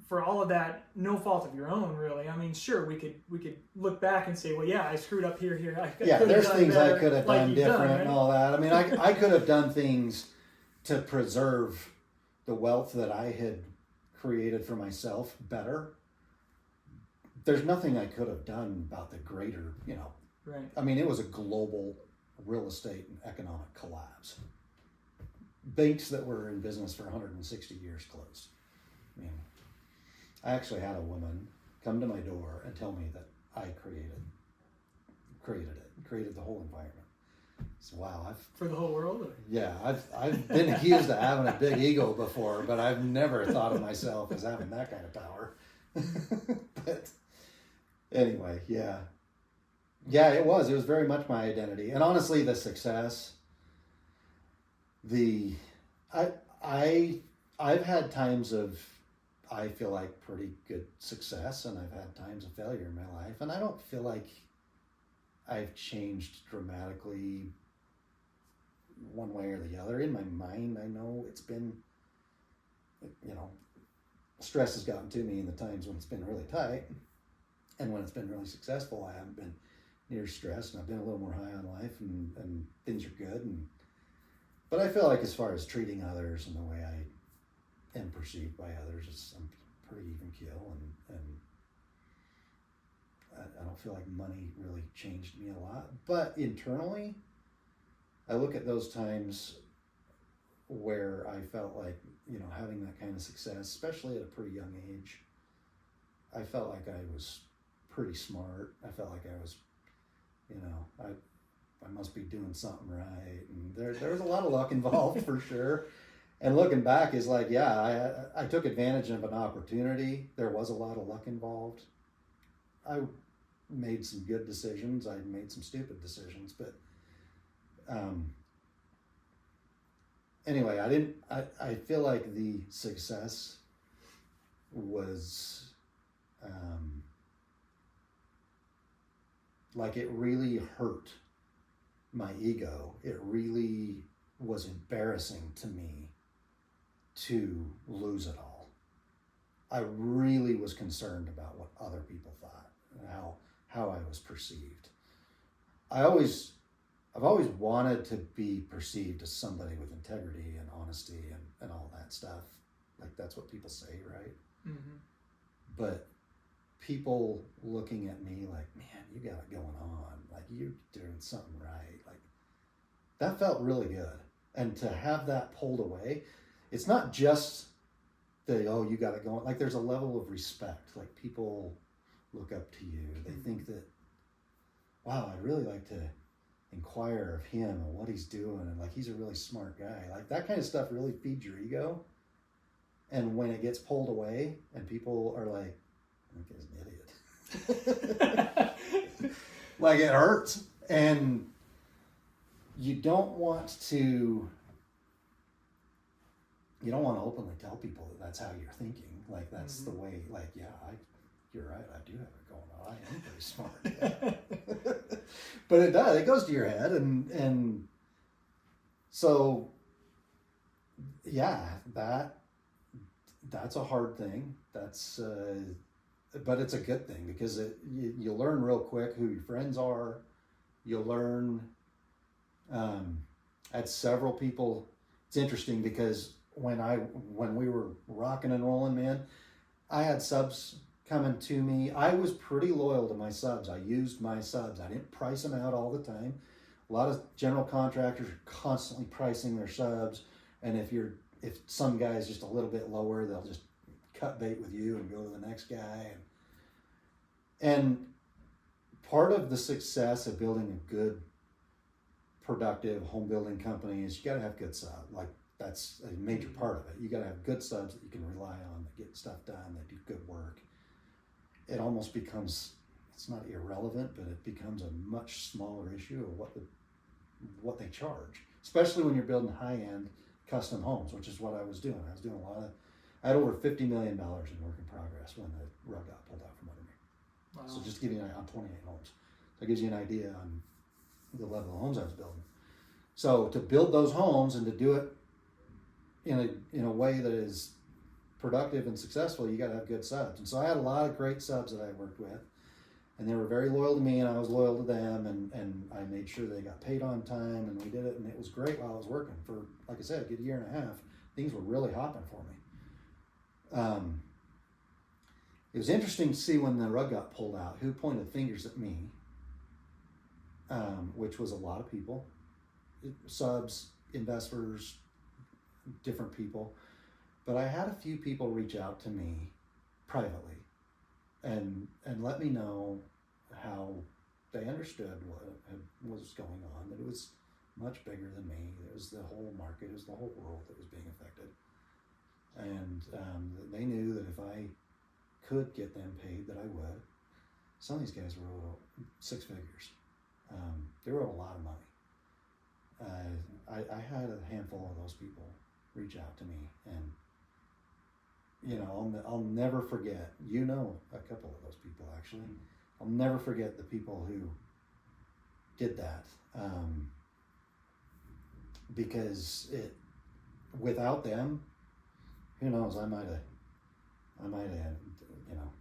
[SPEAKER 1] for all of that, no fault of your own, really. I mean, sure, we could look back and say, well, yeah, I screwed up here.
[SPEAKER 2] There's things I could have done different
[SPEAKER 1] right?
[SPEAKER 2] and all that. I mean, I could have done things to preserve the wealth that I had created for myself better. There's nothing I could have done about the greater, you know.
[SPEAKER 1] Right.
[SPEAKER 2] I mean, it was a global real estate and economic collapse. Banks that were in business for 160 years closed. I mean, I actually had a woman come to my door and tell me that I created the whole environment. So wow,
[SPEAKER 1] for the whole world? Or?
[SPEAKER 2] Yeah, I've been accused of having a big ego before, but I've never thought of myself as having that kind of power. But anyway, yeah, it was very much my identity, and honestly, the success. I've had times of, I feel like, pretty good success, and I've had times of failure in my life, and I don't feel like I've changed dramatically one way or the other. In my mind, I know it's been, you know, stress has gotten to me in the times when it's been really tight, and when it's been really successful, I haven't been near stressed, and I've been a little more high on life, and things are good. But I feel like as far as treating others and the way I am perceived by others, I'm pretty even keel, and I don't feel like money really changed me a lot. But internally, I look at those times where I felt like, you know, having that kind of success, especially at a pretty young age, I felt like I was pretty smart. I felt like I was, I must be doing something right. And there was a lot of luck involved for sure. And looking back is like, yeah, I took advantage of an opportunity. There was a lot of luck involved. I made some good decisions. I made some stupid decisions, but anyway, I feel like the success was like it really hurt my ego. It really was embarrassing to me to lose it all. I really was concerned about what other people thought and how I was perceived. I've always wanted to be perceived as somebody with integrity and honesty and all that stuff. Like that's what people say, right? Mm-hmm. But people looking at me like, man, you got it going on. Like you're doing something right. Like that felt really good. And to have that pulled away, it's not just oh, you got it going. Like there's a level of respect. Like people look up to you. They think that, wow, I'd really like to inquire of him and what he's doing. And like, he's a really smart guy. Like that kind of stuff really feeds your ego. And when it gets pulled away and people are like, I think he's an idiot. Like it hurts. And you don't want to openly tell people that that's how you're thinking. Like that's the way, like, yeah, you're right. I do have it going on. I am pretty smart. Yeah. But it does. It goes to your head. And so, yeah, that's a hard thing. But it's a good thing because you learn real quick who your friends are. You'll learn, I had several people. It's interesting because when we were rocking and rolling, man, I had subs coming to me. I was pretty loyal to my subs. I used my subs. I didn't price them out all the time. A lot of general contractors are constantly pricing their subs. And if some guy is just a little bit lower, they'll just cut bait with you and go to the next guy. And part of the success of building a good, productive home building company is you got to have good subs. Like that's a major part of it. You got to have good subs that you can rely on, that get stuff done, that do good work. It almost becomes, it's not irrelevant, but it becomes a much smaller issue of what they charge, especially when you're building high-end custom homes, which is what I was doing. I had over $50 million in work in progress when the rug got pulled out from under me. Wow. So just to give you an idea, on 28 homes. So it gives you an idea on the level of homes I was building. So to build those homes and to do it in a way that is productive and successful, you got to have good subs. And so I had a lot of great subs that I worked with, and they were very loyal to me, and I was loyal to them, and I made sure they got paid on time, and we did it, and it was great while I was working. For, like I said, a good year and a half, things were really hopping for me. It was interesting to see when the rug got pulled out, who pointed fingers at me, which was a lot of people, subs, investors, different people. But I had a few people reach out to me privately and let me know how they understood what was going on, that it was much bigger than me. It was the whole market, it was the whole world that was being affected. And they knew that if I could get them paid, that I would. Some of these guys wrote 6 figures. They wrote a lot of money. I had a handful of those people reach out to me, and I'll never forget. A couple of those people actually. I'll never forget the people who did that, because without them, who knows? I might have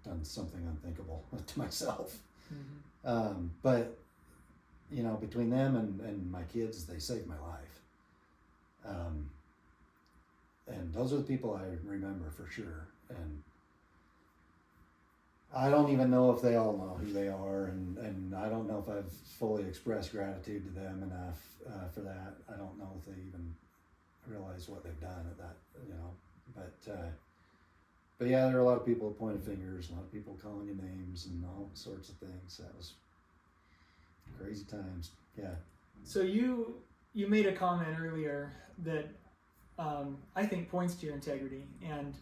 [SPEAKER 2] done something unthinkable to myself. Mm-hmm. But between them and my kids, they saved my life. And those are the people I remember for sure. And I don't even know if they all know who they are, and I don't know if I've fully expressed gratitude to them enough for that. I don't know if they even realize what they've done at that, but But yeah, there were a lot of people pointing fingers, a lot of people calling you names and all sorts of things. That was crazy times. Yeah.
[SPEAKER 1] So you made a comment earlier that I think points to your integrity and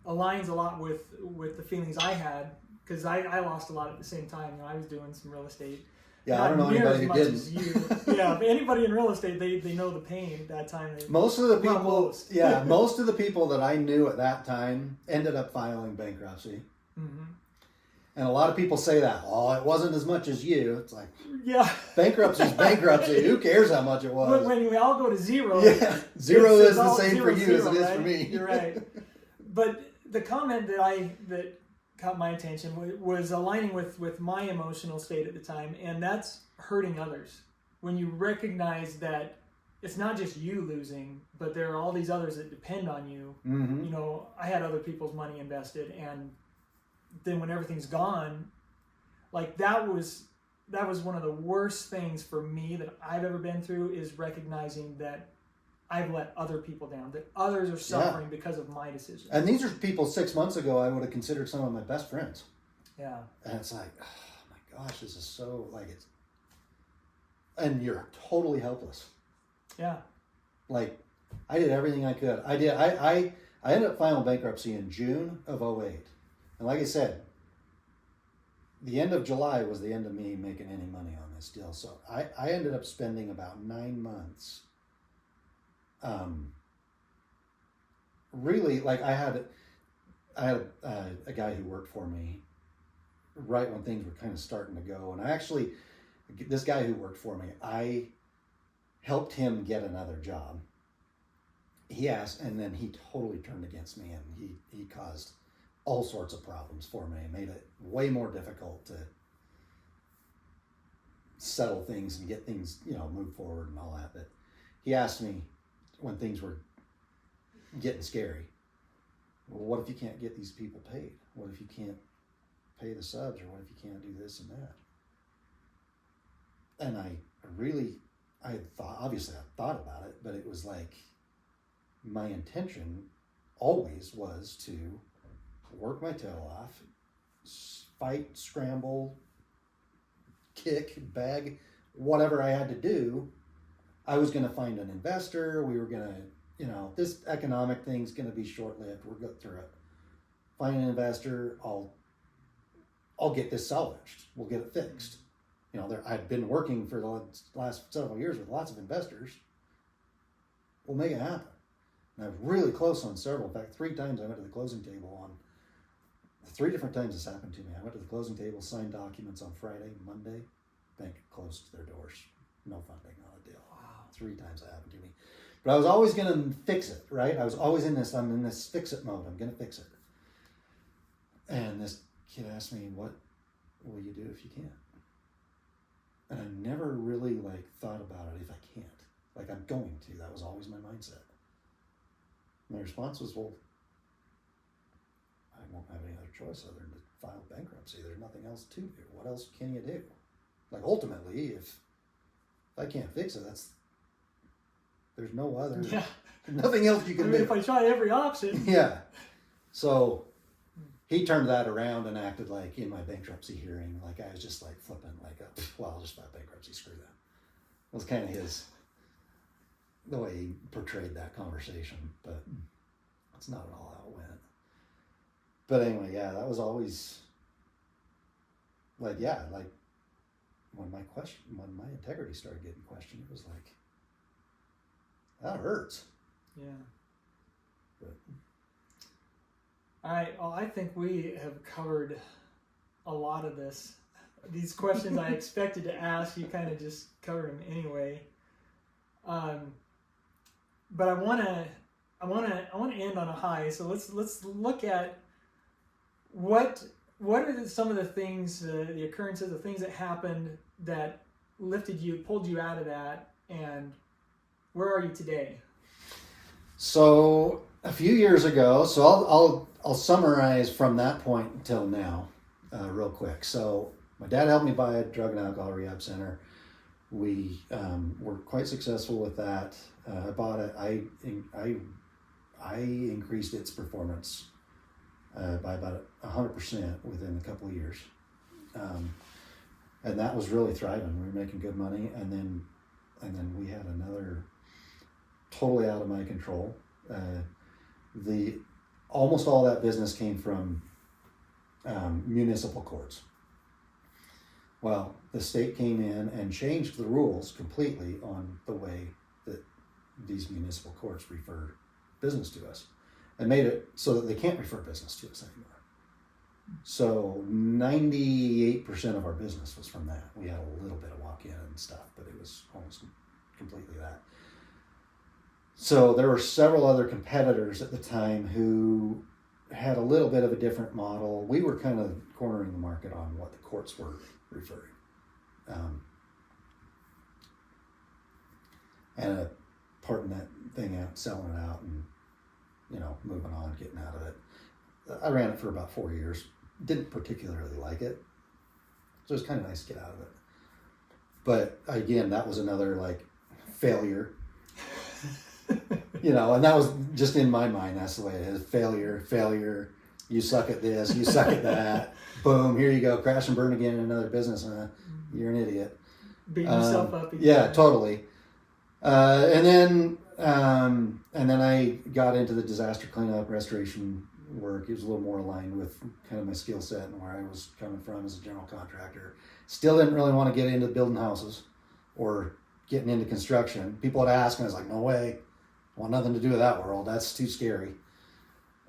[SPEAKER 1] aligns a lot with the feelings I had, because I lost a lot at the same time. I was doing some real estate.
[SPEAKER 2] Yeah,
[SPEAKER 1] not
[SPEAKER 2] I don't know
[SPEAKER 1] near
[SPEAKER 2] anybody
[SPEAKER 1] as
[SPEAKER 2] who
[SPEAKER 1] much
[SPEAKER 2] didn't.
[SPEAKER 1] as you. Yeah, but anybody in real estate, they know the pain at that time.
[SPEAKER 2] Most of the
[SPEAKER 1] Well,
[SPEAKER 2] people,
[SPEAKER 1] most.
[SPEAKER 2] yeah, most of the people that I knew at that time ended up filing bankruptcy.
[SPEAKER 1] Mm-hmm.
[SPEAKER 2] And a lot of people say that, oh, it wasn't as much as you. It's like,
[SPEAKER 1] yeah,
[SPEAKER 2] bankruptcy's bankruptcy. Who cares how much it was?
[SPEAKER 1] When we all go to zero,
[SPEAKER 2] yeah, zero is the
[SPEAKER 1] all
[SPEAKER 2] same
[SPEAKER 1] zero,
[SPEAKER 2] for you
[SPEAKER 1] zero,
[SPEAKER 2] as it is
[SPEAKER 1] right?
[SPEAKER 2] for me.
[SPEAKER 1] You're right. But the comment that caught my attention was aligning with my emotional state at the time, and that's hurting others. When you recognize that it's not just you losing, but there are all these others that depend on you.
[SPEAKER 2] Mm-hmm.
[SPEAKER 1] You know, I had other people's money invested, and then when everything's gone, like that was one of the worst things for me that I've ever been through, is recognizing that I've let other people down, that others are suffering because of my decisions.
[SPEAKER 2] And these are people 6 months ago I would have considered some of my best friends.
[SPEAKER 1] Yeah.
[SPEAKER 2] And it's like, oh my gosh, this is so, like, it's, and you're totally helpless.
[SPEAKER 1] Yeah.
[SPEAKER 2] Like, I did everything I could. I ended up filing bankruptcy in June of 2008. And like I said, the end of July was the end of me making any money on this deal. So I ended up spending about 9 months. Really, like, I had a guy who worked for me right when things were kind of starting to go. And this guy who worked for me, I helped him get another job. He asked, and then he totally turned against me, and he caused all sorts of problems for me, made it way more difficult to settle things and get things, move forward and all that. But he asked me when things were getting scary, well, what if you can't get these people paid? What if you can't pay the subs? Or what if you can't do this and that? And I thought about it, but it was like, my intention always was to work my tail off, fight, scramble, kick, bag, whatever I had to do. I was going to find an investor. We were going to, this economic thing's going to be short-lived. We'll go through it. Find an investor. I'll get this salvaged. We'll get it fixed. I'd been working for the last several years with lots of investors. We'll make it happen. And I was really close on several. In fact, 3 times I went to the closing table on 3 different times this happened to me. I went to the closing table, signed documents on Friday, Monday, bank closed their doors. No funding on a deal. Wow. 3 times that happened to me. But I was always going to fix it, right? I was always I'm in this fix it mode. I'm going to fix it. And this kid asked me, what will you do if you can't? And I never really thought about it if I can't. I'm going to. That was always my mindset. My response was, well, I won't have any other choice other than to file bankruptcy. There's nothing else to do. What else can you do? Ultimately, if I can't fix it, there's no other, nothing else you can do.
[SPEAKER 1] If I try every option.
[SPEAKER 2] Yeah. So he turned that around and acted like in my bankruptcy hearing, I was just flipping, well, I'll just file bankruptcy, screw that. It was kind of the way he portrayed that conversation, but that's not at all how it went. But anyway, yeah, that was always when my integrity started getting questioned, it was that hurts.
[SPEAKER 1] Yeah.
[SPEAKER 2] But
[SPEAKER 1] all right. Well, I think we have covered a lot of this. These questions I expected to ask, you kind of just covered them anyway. But I want to end on a high. So let's look at what are some of the things, the occurrences, the things that happened that lifted you, pulled you out of that, and where are you today?
[SPEAKER 2] So a few years ago, so I'll summarize from that point until now, real quick. So my dad helped me buy a drug and alcohol rehab center. We were quite successful with that. I bought it. I increased its performance by about 100% within a couple of years. And that was really thriving. We were making good money, and then we had another totally out of my control. Almost all that business came from municipal courts. Well, the state came in and changed the rules completely on the way that these municipal courts refer business to us, and made it so that they can't refer business to us anymore. So 98% of our business was from that. We had a little bit of walk-in and stuff, but it was almost completely that. So there were several other competitors at the time who had a little bit of a different model. We were kind of cornering the market on what the courts were referring. And parting that thing out, selling it out, and moving on, getting out of it. I ran it for about 4 years. Didn't particularly like it, so it was kind of nice to get out of it. But again, that was another failure. And that was just in my mind. That's the way it is. Failure. You suck at this. You suck at that. Boom. Here you go. Crash and burn again in another business. You're an idiot.
[SPEAKER 1] Beating yourself up again.
[SPEAKER 2] Yeah, totally. And then I got into the disaster cleanup restoration work. It was a little more aligned with kind of my skill set and where I was coming from as a general contractor. Still didn't really want to get into building houses or getting into construction. People would ask, and I was like, no way. I want nothing to do with that world. That's too scary.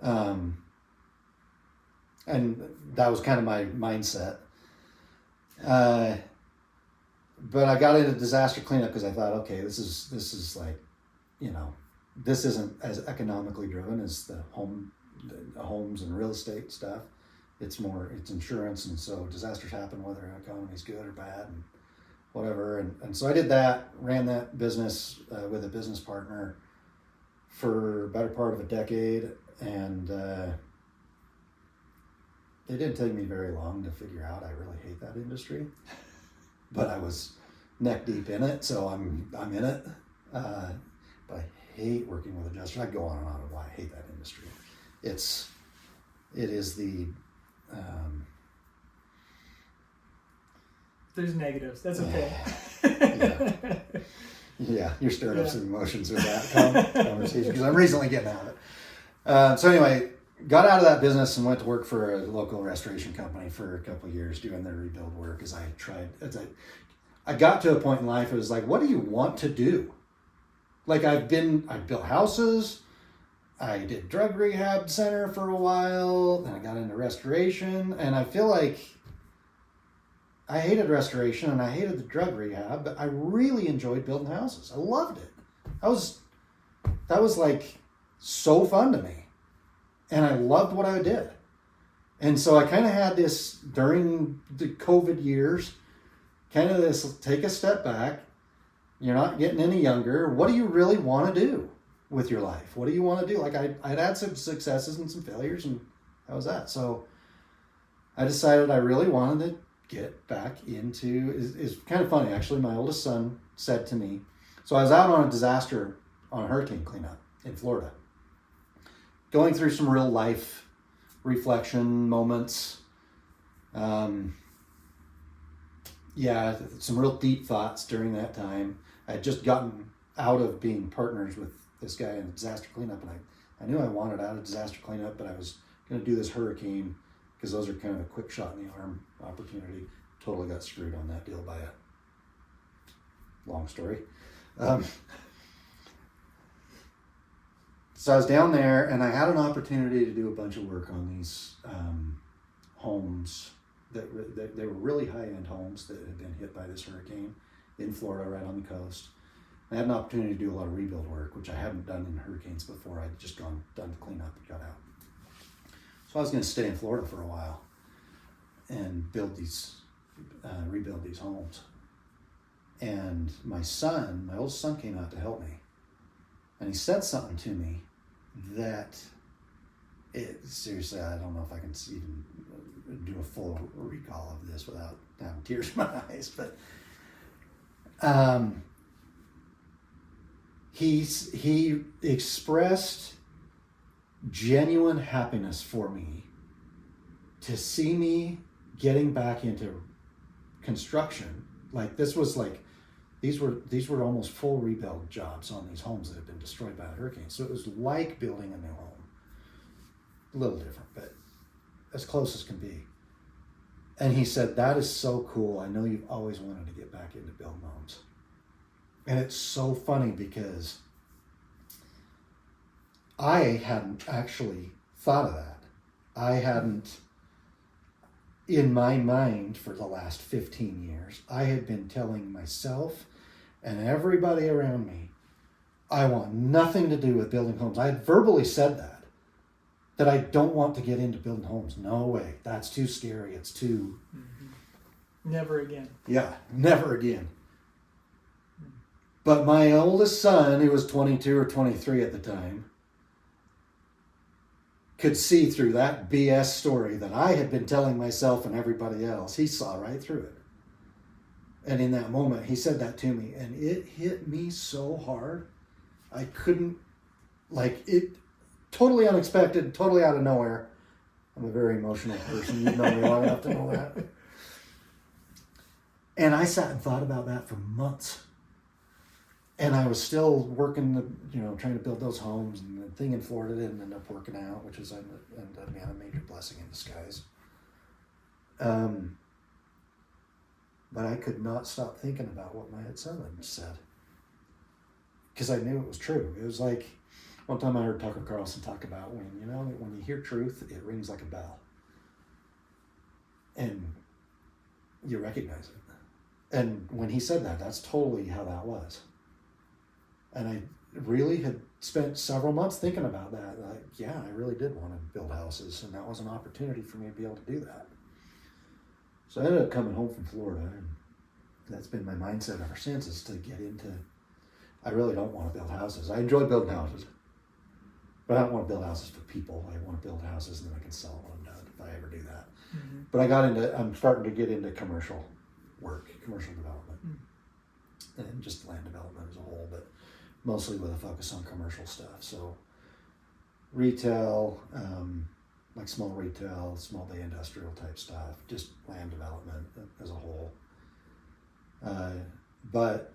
[SPEAKER 2] And that was kind of my mindset. But I got into disaster cleanup because I thought, okay, this is this isn't as economically driven as the homes and real estate stuff. It's insurance, and so disasters happen whether an economy is good or bad and whatever. And so I did that, ran that business with a business partner for a better part of a decade, and it didn't take me very long to figure out I really hate that industry. But I was neck deep in it, so I'm in it. But I hate working with adjusters. I go on and on about why I hate that industry. It is the
[SPEAKER 1] there's negatives. That's okay.
[SPEAKER 2] Yeah, you're stirring up some emotions with that conversation because I'm recently getting out of it. So anyway, got out of that business and went to work for a local restoration company for a couple of years doing their rebuild work I got to a point in life, it was like, what do you want to do? I built houses, I did drug rehab center for a while, then I got into restoration, and I feel like I hated restoration and I hated the drug rehab, but I really enjoyed building houses. I loved it. That was so fun to me. And I loved what I did. And so I kind of had this during the COVID years, take a step back. You're not getting any younger. What do you really want to do with your life? What do you want to do? I'd had some successes and some failures, and that was that. So I decided I really wanted to get back into, it's kind of funny, actually. My oldest son said to me, so I was out on a hurricane cleanup in Florida, going through some real life reflection moments. Some real deep thoughts during that time. I had just gotten out of being partners with this guy in disaster cleanup, and I knew I wanted out of disaster cleanup, but I was going to do this hurricane because those are kind of a quick shot in the arm opportunity. Totally got screwed on that deal by a long story. So I was down there, and I had an opportunity to do a bunch of work on these homes that they were really high-end homes that had been hit by this hurricane in Florida, right on the coast. I had an opportunity to do a lot of rebuild work, which I hadn't done in hurricanes before. I'd just done the cleanup and got out. So I was going to stay in Florida for a while and rebuild these homes. And my oldest son came out to help me. And he said something to me that seriously, I don't know if I can even do a full recall of this without having tears in my eyes, but he expressed genuine happiness for me to see me getting back into construction, like this was like, these were almost full rebuild jobs on these homes that had been destroyed by a hurricane. So it was like building a new home. A little different, but as close as can be. And he said, that is so cool. I know you've always wanted to get back into building homes. And it's so funny because I hadn't actually thought of that. I hadn't, in my mind for the last 15 years, I had been telling myself and everybody around me, I want nothing to do with building homes. I had verbally said that I don't want to get into building homes. No way. That's too scary. It's too...
[SPEAKER 1] Never again.
[SPEAKER 2] Yeah, never again. But my oldest son, who was 22 or 23 at the time, could see through that BS story that I had been telling myself and everybody else. He saw right through it. And in that moment, he said that to me, and it hit me so hard. I couldn't, like, it, totally unexpected, totally out of nowhere. I'm a very emotional person. You've known me long enough to know that. And I sat and thought about that for months. And I was still working, trying to build those homes, and the thing in Florida didn't end up working out, which was a major blessing in disguise. But I could not stop thinking about what my son had said, because I knew it was true. It was like, one time I heard Tucker Carlson talk about when you hear truth, it rings like a bell. And you recognize it. And when he said that, that's totally how that was. And I really had spent several months thinking about that. Like, yeah, I really did want to build houses, and that was an opportunity for me to be able to do that. So I ended up coming home from Florida, and that's been my mindset ever since, is to get into, I really don't want to build houses. I enjoy building houses, but I don't want to build houses for people. I want to build houses and then I can sell them when I'm done, if I ever do that. Mm-hmm. But I'm starting to get into commercial work, commercial development, and just land development as a whole, but mostly with a focus on commercial stuff. So retail, like small retail, small bay industrial type stuff, just land development as a whole. But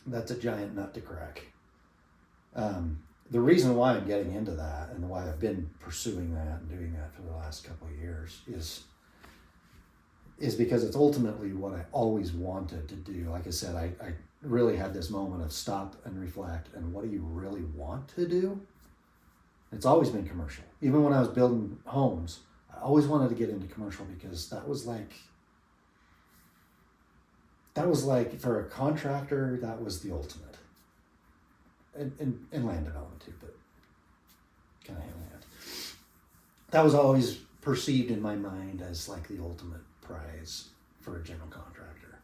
[SPEAKER 2] that's a giant nut to crack. The reason why I'm getting into that and why I've been pursuing that and doing that for the last couple of years is because it's ultimately what I always wanted to do. Like I said, I really had this moment of stop and reflect, and what do you really want to do? It's always been commercial. Even when I was building homes, I always wanted to get into commercial, because that was like for a contractor, that was the ultimate. And land development too, but kind of hand in hand. That was always perceived in my mind as like the ultimate prize for a general contractor.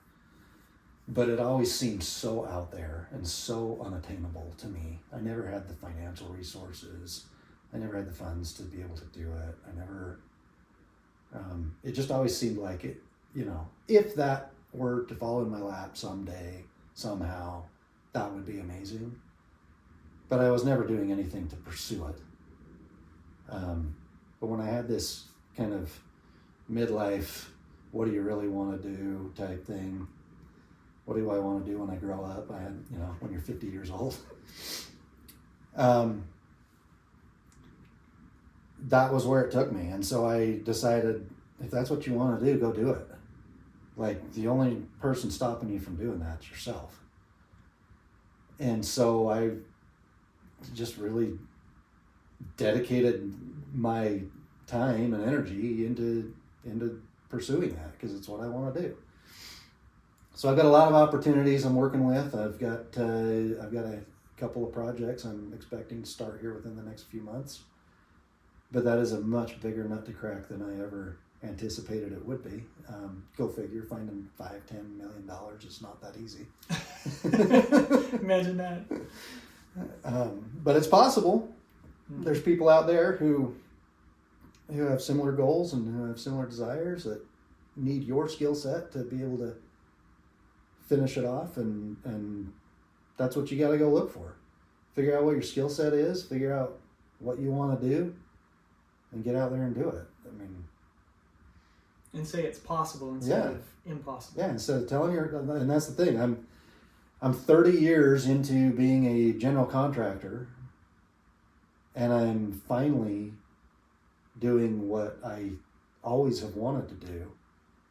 [SPEAKER 2] But it always seemed so out there and so unattainable to me. I never had the financial resources. I never had the funds to be able to do it. It just always seemed like it, if that were to fall in my lap someday, somehow, that would be amazing. But I was never doing anything to pursue it. But when I had this kind of midlife, what do you really want to do type thing? What do I want to do when I grow up? I had, when you're 50 years old. That was where it took me. And so I decided, if that's what you want to do, go do it. Like, the only person stopping you from doing that is yourself. And so I just really dedicated my time and energy into pursuing that, because it's what I want to do. So I've got a lot of opportunities I'm working with. I've got a couple of projects I'm expecting to start here within the next few months. But that is a much bigger nut to crack than I ever anticipated it would be. Go figure, finding $5-10 million is not that easy.
[SPEAKER 1] Imagine that.
[SPEAKER 2] But it's possible. Mm-hmm. There's people out there who have similar goals and who have similar desires that need your skill set to be able to finish it off, and that's what you got to go look for. Figure out what your skill set is, figure out what you want to do, and get out there and do it. I mean,
[SPEAKER 1] and say it's possible instead of impossible.
[SPEAKER 2] Yeah, instead of telling her, and that's the thing. I'm 30 years into being a general contractor, and I'm finally doing what I always have wanted to do,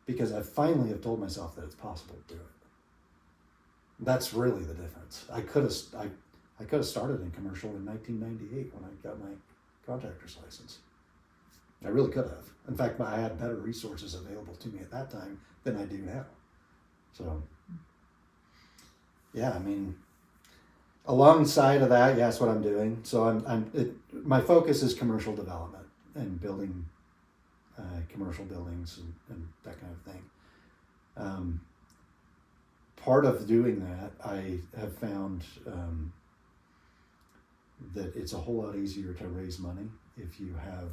[SPEAKER 2] because I finally have told myself that it's possible to do it. That's really the difference. I could have started in commercial in 1998 when I got my contractor's license. I really could have. In fact, I had better resources available to me at that time than I do now. So, yeah, I mean, alongside of that, that's what I'm doing. So my focus is commercial development and building commercial buildings and that kind of thing. Part of doing that, I have found that it's a whole lot easier to raise money if you have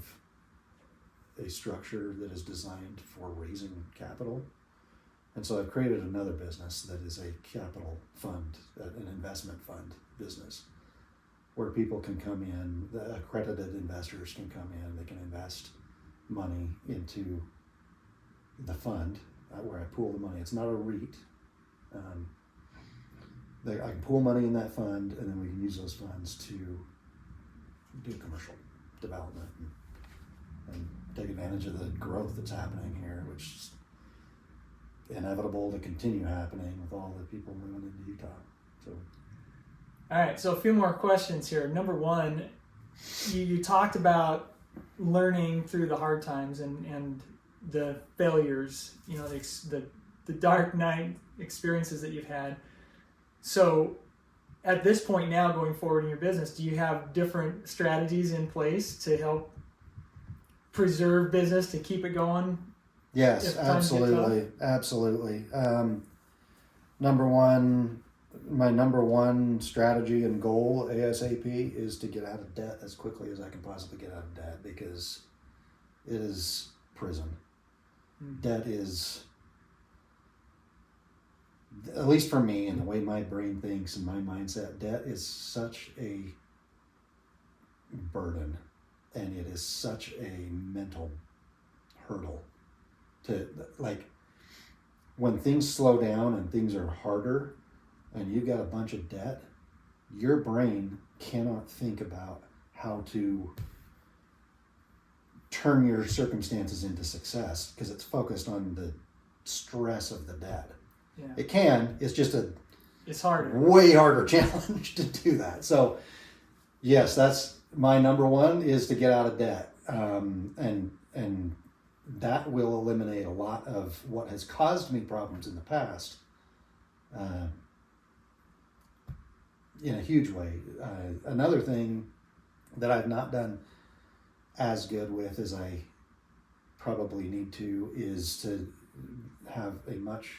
[SPEAKER 2] a structure that is designed for raising capital. And so I've created another business that is a capital fund, an investment fund business, where people can come in, the accredited investors can come in, they can invest money into the fund where I pool the money. It's not a REIT. I can pool money in that fund, and then we can use those funds to do commercial development and take advantage of the growth that's happening here, which is inevitable to continue happening with all the people moving into Utah. So,
[SPEAKER 1] all right, so a few more questions here. Number one, you talked about learning through the hard times and the failures, you know, the dark night experiences that you've had. So at this point now, going forward in your business, do you have different strategies in place to help preserve business, to keep it going?
[SPEAKER 2] Yes, absolutely. My number one strategy and goal ASAP is to get out of debt as quickly as I can possibly get out of debt, because it is prison. Debt is, at least for me and the way my brain thinks and my mindset, debt is such a burden, and it is such a mental hurdle to, like, when things slow down and things are harder and you've got a bunch of debt, your brain cannot think about how to turn your circumstances into success because it's focused on the stress of the debt.
[SPEAKER 1] Yeah.
[SPEAKER 2] It can, it's just
[SPEAKER 1] it's harder.
[SPEAKER 2] Way harder challenge to do that. So yes, that's my number one, is to get out of debt. And that will eliminate a lot of what has caused me problems in the past, in a huge way. Another thing that I've not done as good with as I probably need to is to have a much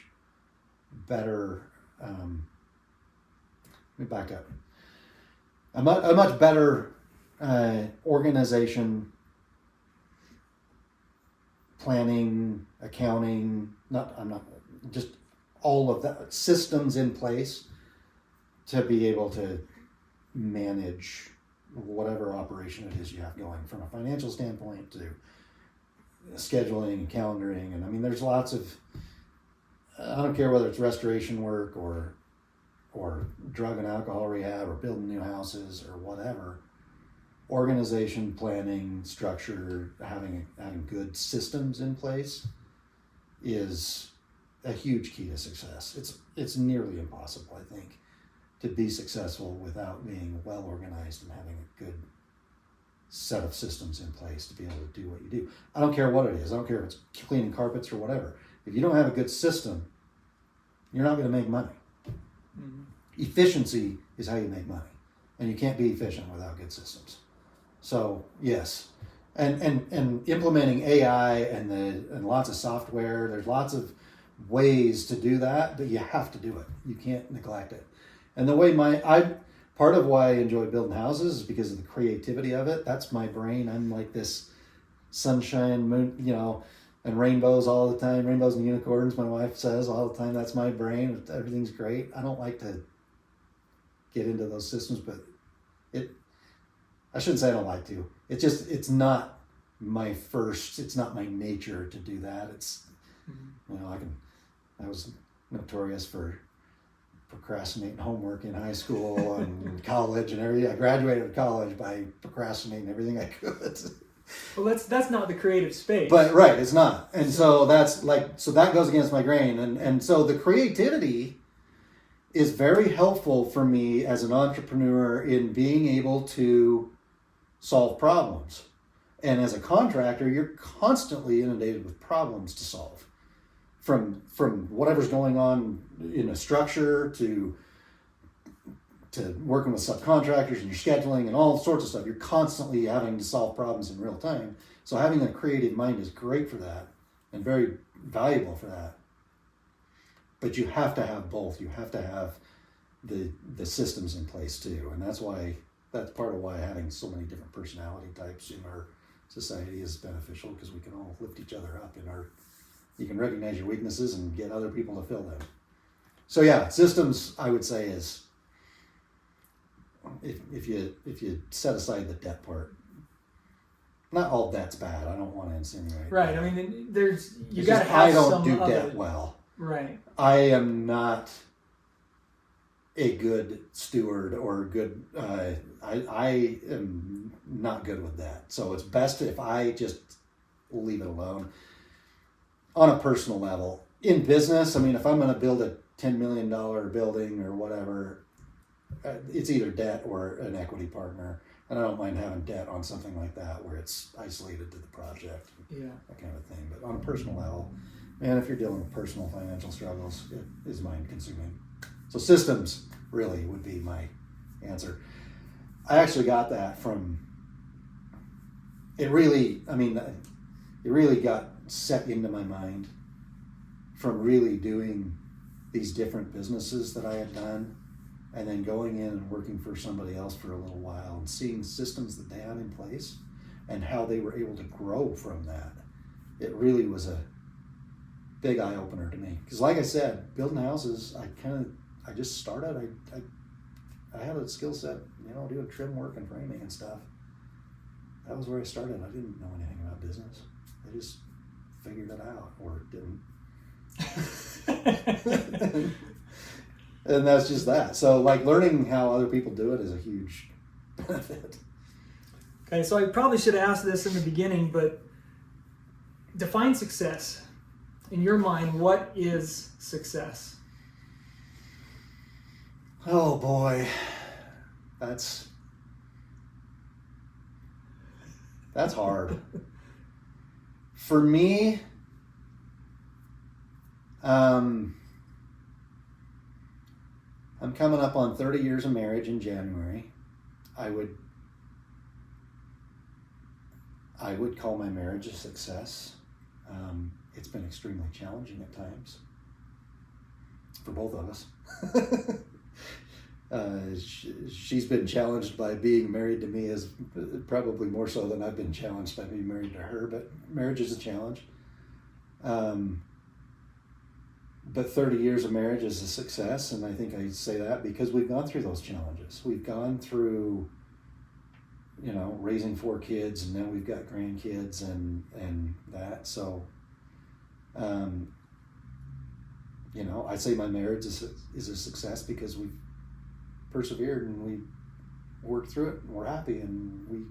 [SPEAKER 2] better, let me back up, a much better organization, planning, accounting, just all of that, systems in place to be able to manage whatever operation it is you have going, from a financial standpoint to scheduling and calendaring. And I mean, there's lots of, I don't care whether it's restoration work or drug and alcohol rehab or building new houses or whatever, organization, planning, structure, having good systems in place is a huge key to success. It's nearly impossible, I think, to be successful without being well organized and having a good set of systems in place to be able to do what you do. I don't care what it is. I don't care if it's cleaning carpets or whatever. If you don't have a good system, you're not going to make money. Mm-hmm. Efficiency is how you make money, and you can't be efficient without good systems. So yes, and implementing AI and lots of software. There's lots of ways to do that, but you have to do it. You can't neglect it. And the way part of why I enjoy building houses is because of the creativity of it. That's my brain. I'm like this sunshine, moon, and rainbows all the time. Rainbows and unicorns, my wife says all the time. That's my brain. Everything's great. I don't like to get into those systems, but I shouldn't say I don't like to. It's not it's not my nature to do that. It's, I was notorious for procrastinating homework in high school and college and everything. I graduated college by procrastinating everything I could.
[SPEAKER 1] Well, that's not the creative space.
[SPEAKER 2] But right, it's not. And so that goes against my grain. And so the creativity is very helpful for me as an entrepreneur in being able to solve problems. And as a contractor, you're constantly inundated with problems to solve. From whatever's going on in a structure to working with subcontractors and your scheduling and all sorts of stuff. You're constantly having to solve problems in real time. So having a creative mind is great for that and very valuable for that. But you have to have both. You have to have the systems in place too. And that's part of why having so many different personality types in our society is beneficial, because we can all lift each other up you can recognize your weaknesses and get other people to fill them. So yeah, systems, I would say, is if you set aside the debt part, not all debt's bad. I don't want to insinuate.
[SPEAKER 1] Right.
[SPEAKER 2] That.
[SPEAKER 1] I mean, you got to have some.
[SPEAKER 2] I don't do debt well.
[SPEAKER 1] Right.
[SPEAKER 2] I am not a good steward or good. I am not good with that. So it's best if I just leave it alone. On a personal level, in business, I mean, if I'm going to build a $10 million building or whatever, it's either debt or an equity partner. And I don't mind having debt on something like that where it's isolated to the project, that kind of thing. But on a personal level, man, if you're dealing with personal financial struggles, it is mind consuming. So systems really would be my answer. I actually got that from, it really got set into my mind from really doing these different businesses that I had done, and then going in and working for somebody else for a little while and seeing systems that they had in place and how they were able to grow from that. It really was a big eye opener to me. Because like I said, building houses, I just started, I had a skill set, doing trim work and framing and stuff. That was where I started. I didn't know anything about business. I just figured it out, or didn't. And that's just that. So like learning how other people do it is a huge benefit.
[SPEAKER 1] Okay, so I probably should have asked this in the beginning, but define success. In your mind, what is success?
[SPEAKER 2] Oh boy, that's hard. For me, I'm coming up on 30 years of marriage in January. I would call my marriage a success. It's been extremely challenging at times for both of us. She's been challenged by being married to me, as probably more so than I've been challenged by being married to her, but marriage is a challenge. But 30 years of marriage is a success, and I think I say that because we've gone through those challenges. We've gone through, raising 4 kids, and then we've got grandkids and that. So, I say my marriage is a success because we've persevered and we worked through it, and we're happy and we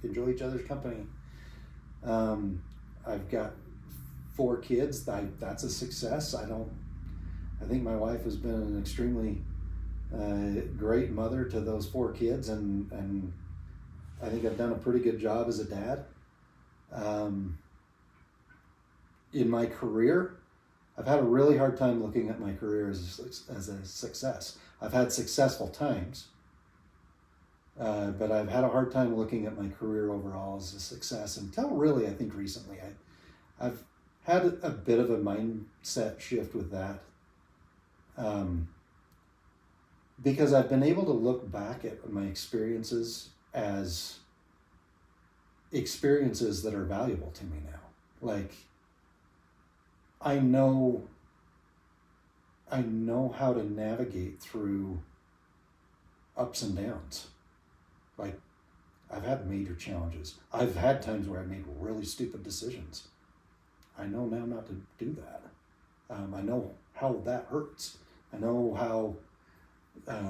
[SPEAKER 2] enjoy each other's company. I've got 4 kids. That's a success. I think my wife has been an extremely great mother to those 4 kids, and I think I've done a pretty good job as a dad. In my career, I've had a really hard time looking at my career as a success. I've had successful times, but I've had a hard time looking at my career overall as a success until really, I think recently. I've had a bit of a mindset shift with that, because I've been able to look back at my experiences as experiences that are valuable to me now. Like, I know how to navigate through ups and downs. Like, I've had major challenges. I've had times where I made really stupid decisions. I know now not to do that. I know how that hurts. I know how,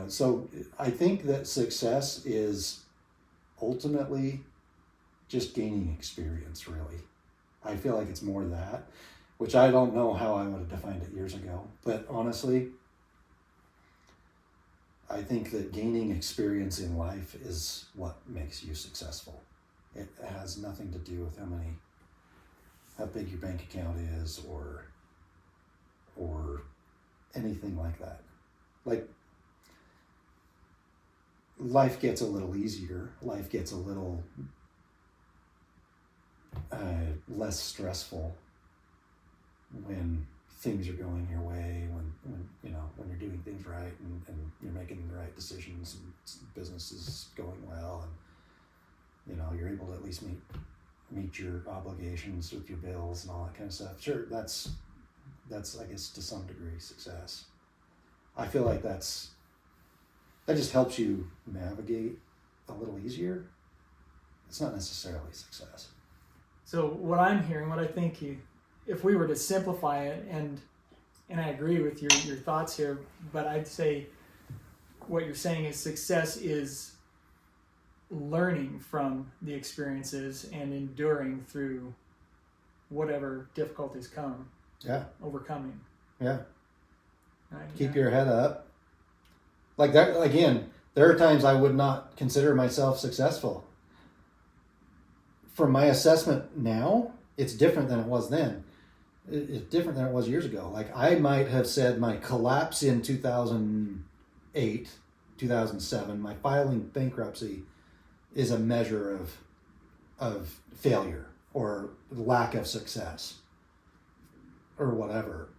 [SPEAKER 2] so I think that success is ultimately just gaining experience, really. I feel like it's more that, which I don't know how I would have defined it years ago. But honestly, I think that gaining experience in life is what makes you successful. It has nothing to do with how big your bank account is or anything like that. Like, life gets a little easier. Life gets a little less stressful when things are going your way, when you're doing things right and you're making the right decisions and business is going well, and you're able to at least meet your obligations with your bills and all that kind of stuff. Sure, that's I guess to some degree success. I feel like that just helps you navigate a little easier. It's not necessarily success.
[SPEAKER 1] So what I'm hearing, what I think if we were to simplify it, and I agree with your thoughts here, but I'd say what you're saying is success is learning from the experiences and enduring through whatever difficulties come.
[SPEAKER 2] Yeah.
[SPEAKER 1] Overcoming.
[SPEAKER 2] Yeah.
[SPEAKER 1] Right?
[SPEAKER 2] Keep your head up. Like that, again, there are times I would not consider myself successful. From my assessment now, it's different than it was then. It's different than it was years ago. Like, I might have said my collapse in 2008, 2007, my filing bankruptcy is a measure of failure or lack of success or whatever.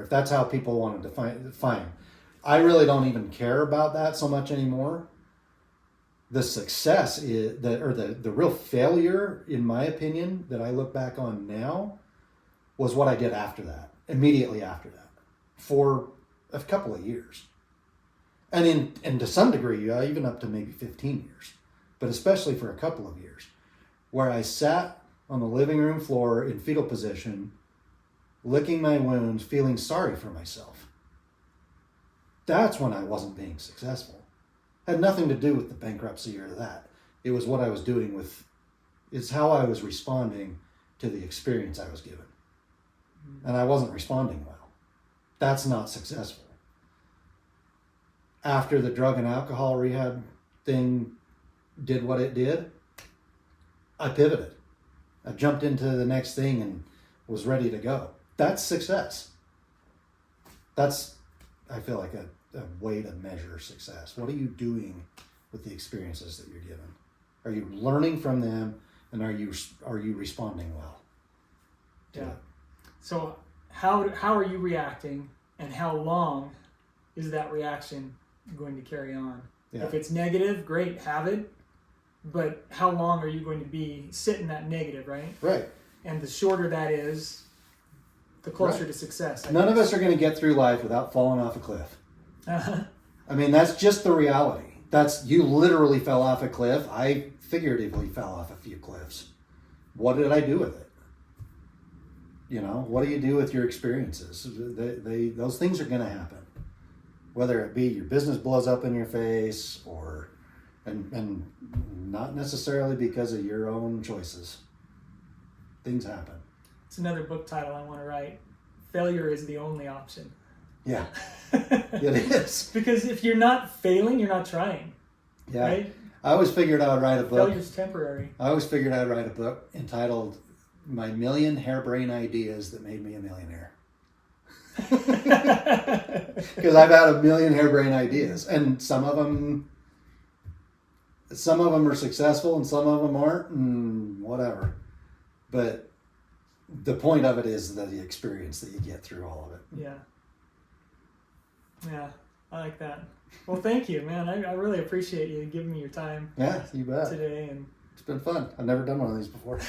[SPEAKER 2] If that's how people want to define it, fine. I really don't even care about that so much anymore. The success is the real failure, in my opinion, that I look back on now was what I did after that, immediately after that, for a couple of years. And to some degree, even up to maybe 15 years, but especially for a couple of years, where I sat on the living room floor in fetal position, licking my wounds, feeling sorry for myself. That's when I wasn't being successful. Had nothing to do with the bankruptcy or that. It was what I was doing it's how I was responding to the experience I was given. And I wasn't responding well. That's not successful. After the drug and alcohol rehab thing did what it did, I pivoted. I jumped into the next thing and was ready to go. That's success. That's, I feel like, a way to measure success. What are you doing with the experiences that you're given? Are you learning from them, and are you responding well?
[SPEAKER 1] Yeah. So how are you reacting, and how long is that reaction going to carry on? Yeah. If it's negative, great, have it. But how long are you going to be sitting that negative, right?
[SPEAKER 2] Right. And
[SPEAKER 1] the shorter that is, the closer to success.
[SPEAKER 2] None of us are going to get through life without falling off a cliff. I mean, that's just the reality. You literally fell off a cliff. I figuratively fell off a few cliffs. What did I do with it? What do you do with your experiences? Those things are going to happen. Whether it be your business blows up in your face and not necessarily because of your own choices. Things happen.
[SPEAKER 1] It's another book title I want to write. Failure is the only option.
[SPEAKER 2] Yeah, it is.
[SPEAKER 1] Because if you're not failing, you're not trying.
[SPEAKER 2] Yeah.
[SPEAKER 1] Right?
[SPEAKER 2] I always figured I'd write a book.
[SPEAKER 1] Failure's temporary.
[SPEAKER 2] I always figured I'd write a book entitled My Million Harebrained Ideas That Made Me a Millionaire. Because I've had a million harebrained ideas, and some of them are successful and some of them aren't, and whatever. But the point of it is the experience that you get through all of it.
[SPEAKER 1] Yeah. Yeah, I like that. Well, thank you, man. I really appreciate you giving me your time.
[SPEAKER 2] Yeah, you bet.
[SPEAKER 1] Today, and
[SPEAKER 2] it's been fun. I've never done one of these before.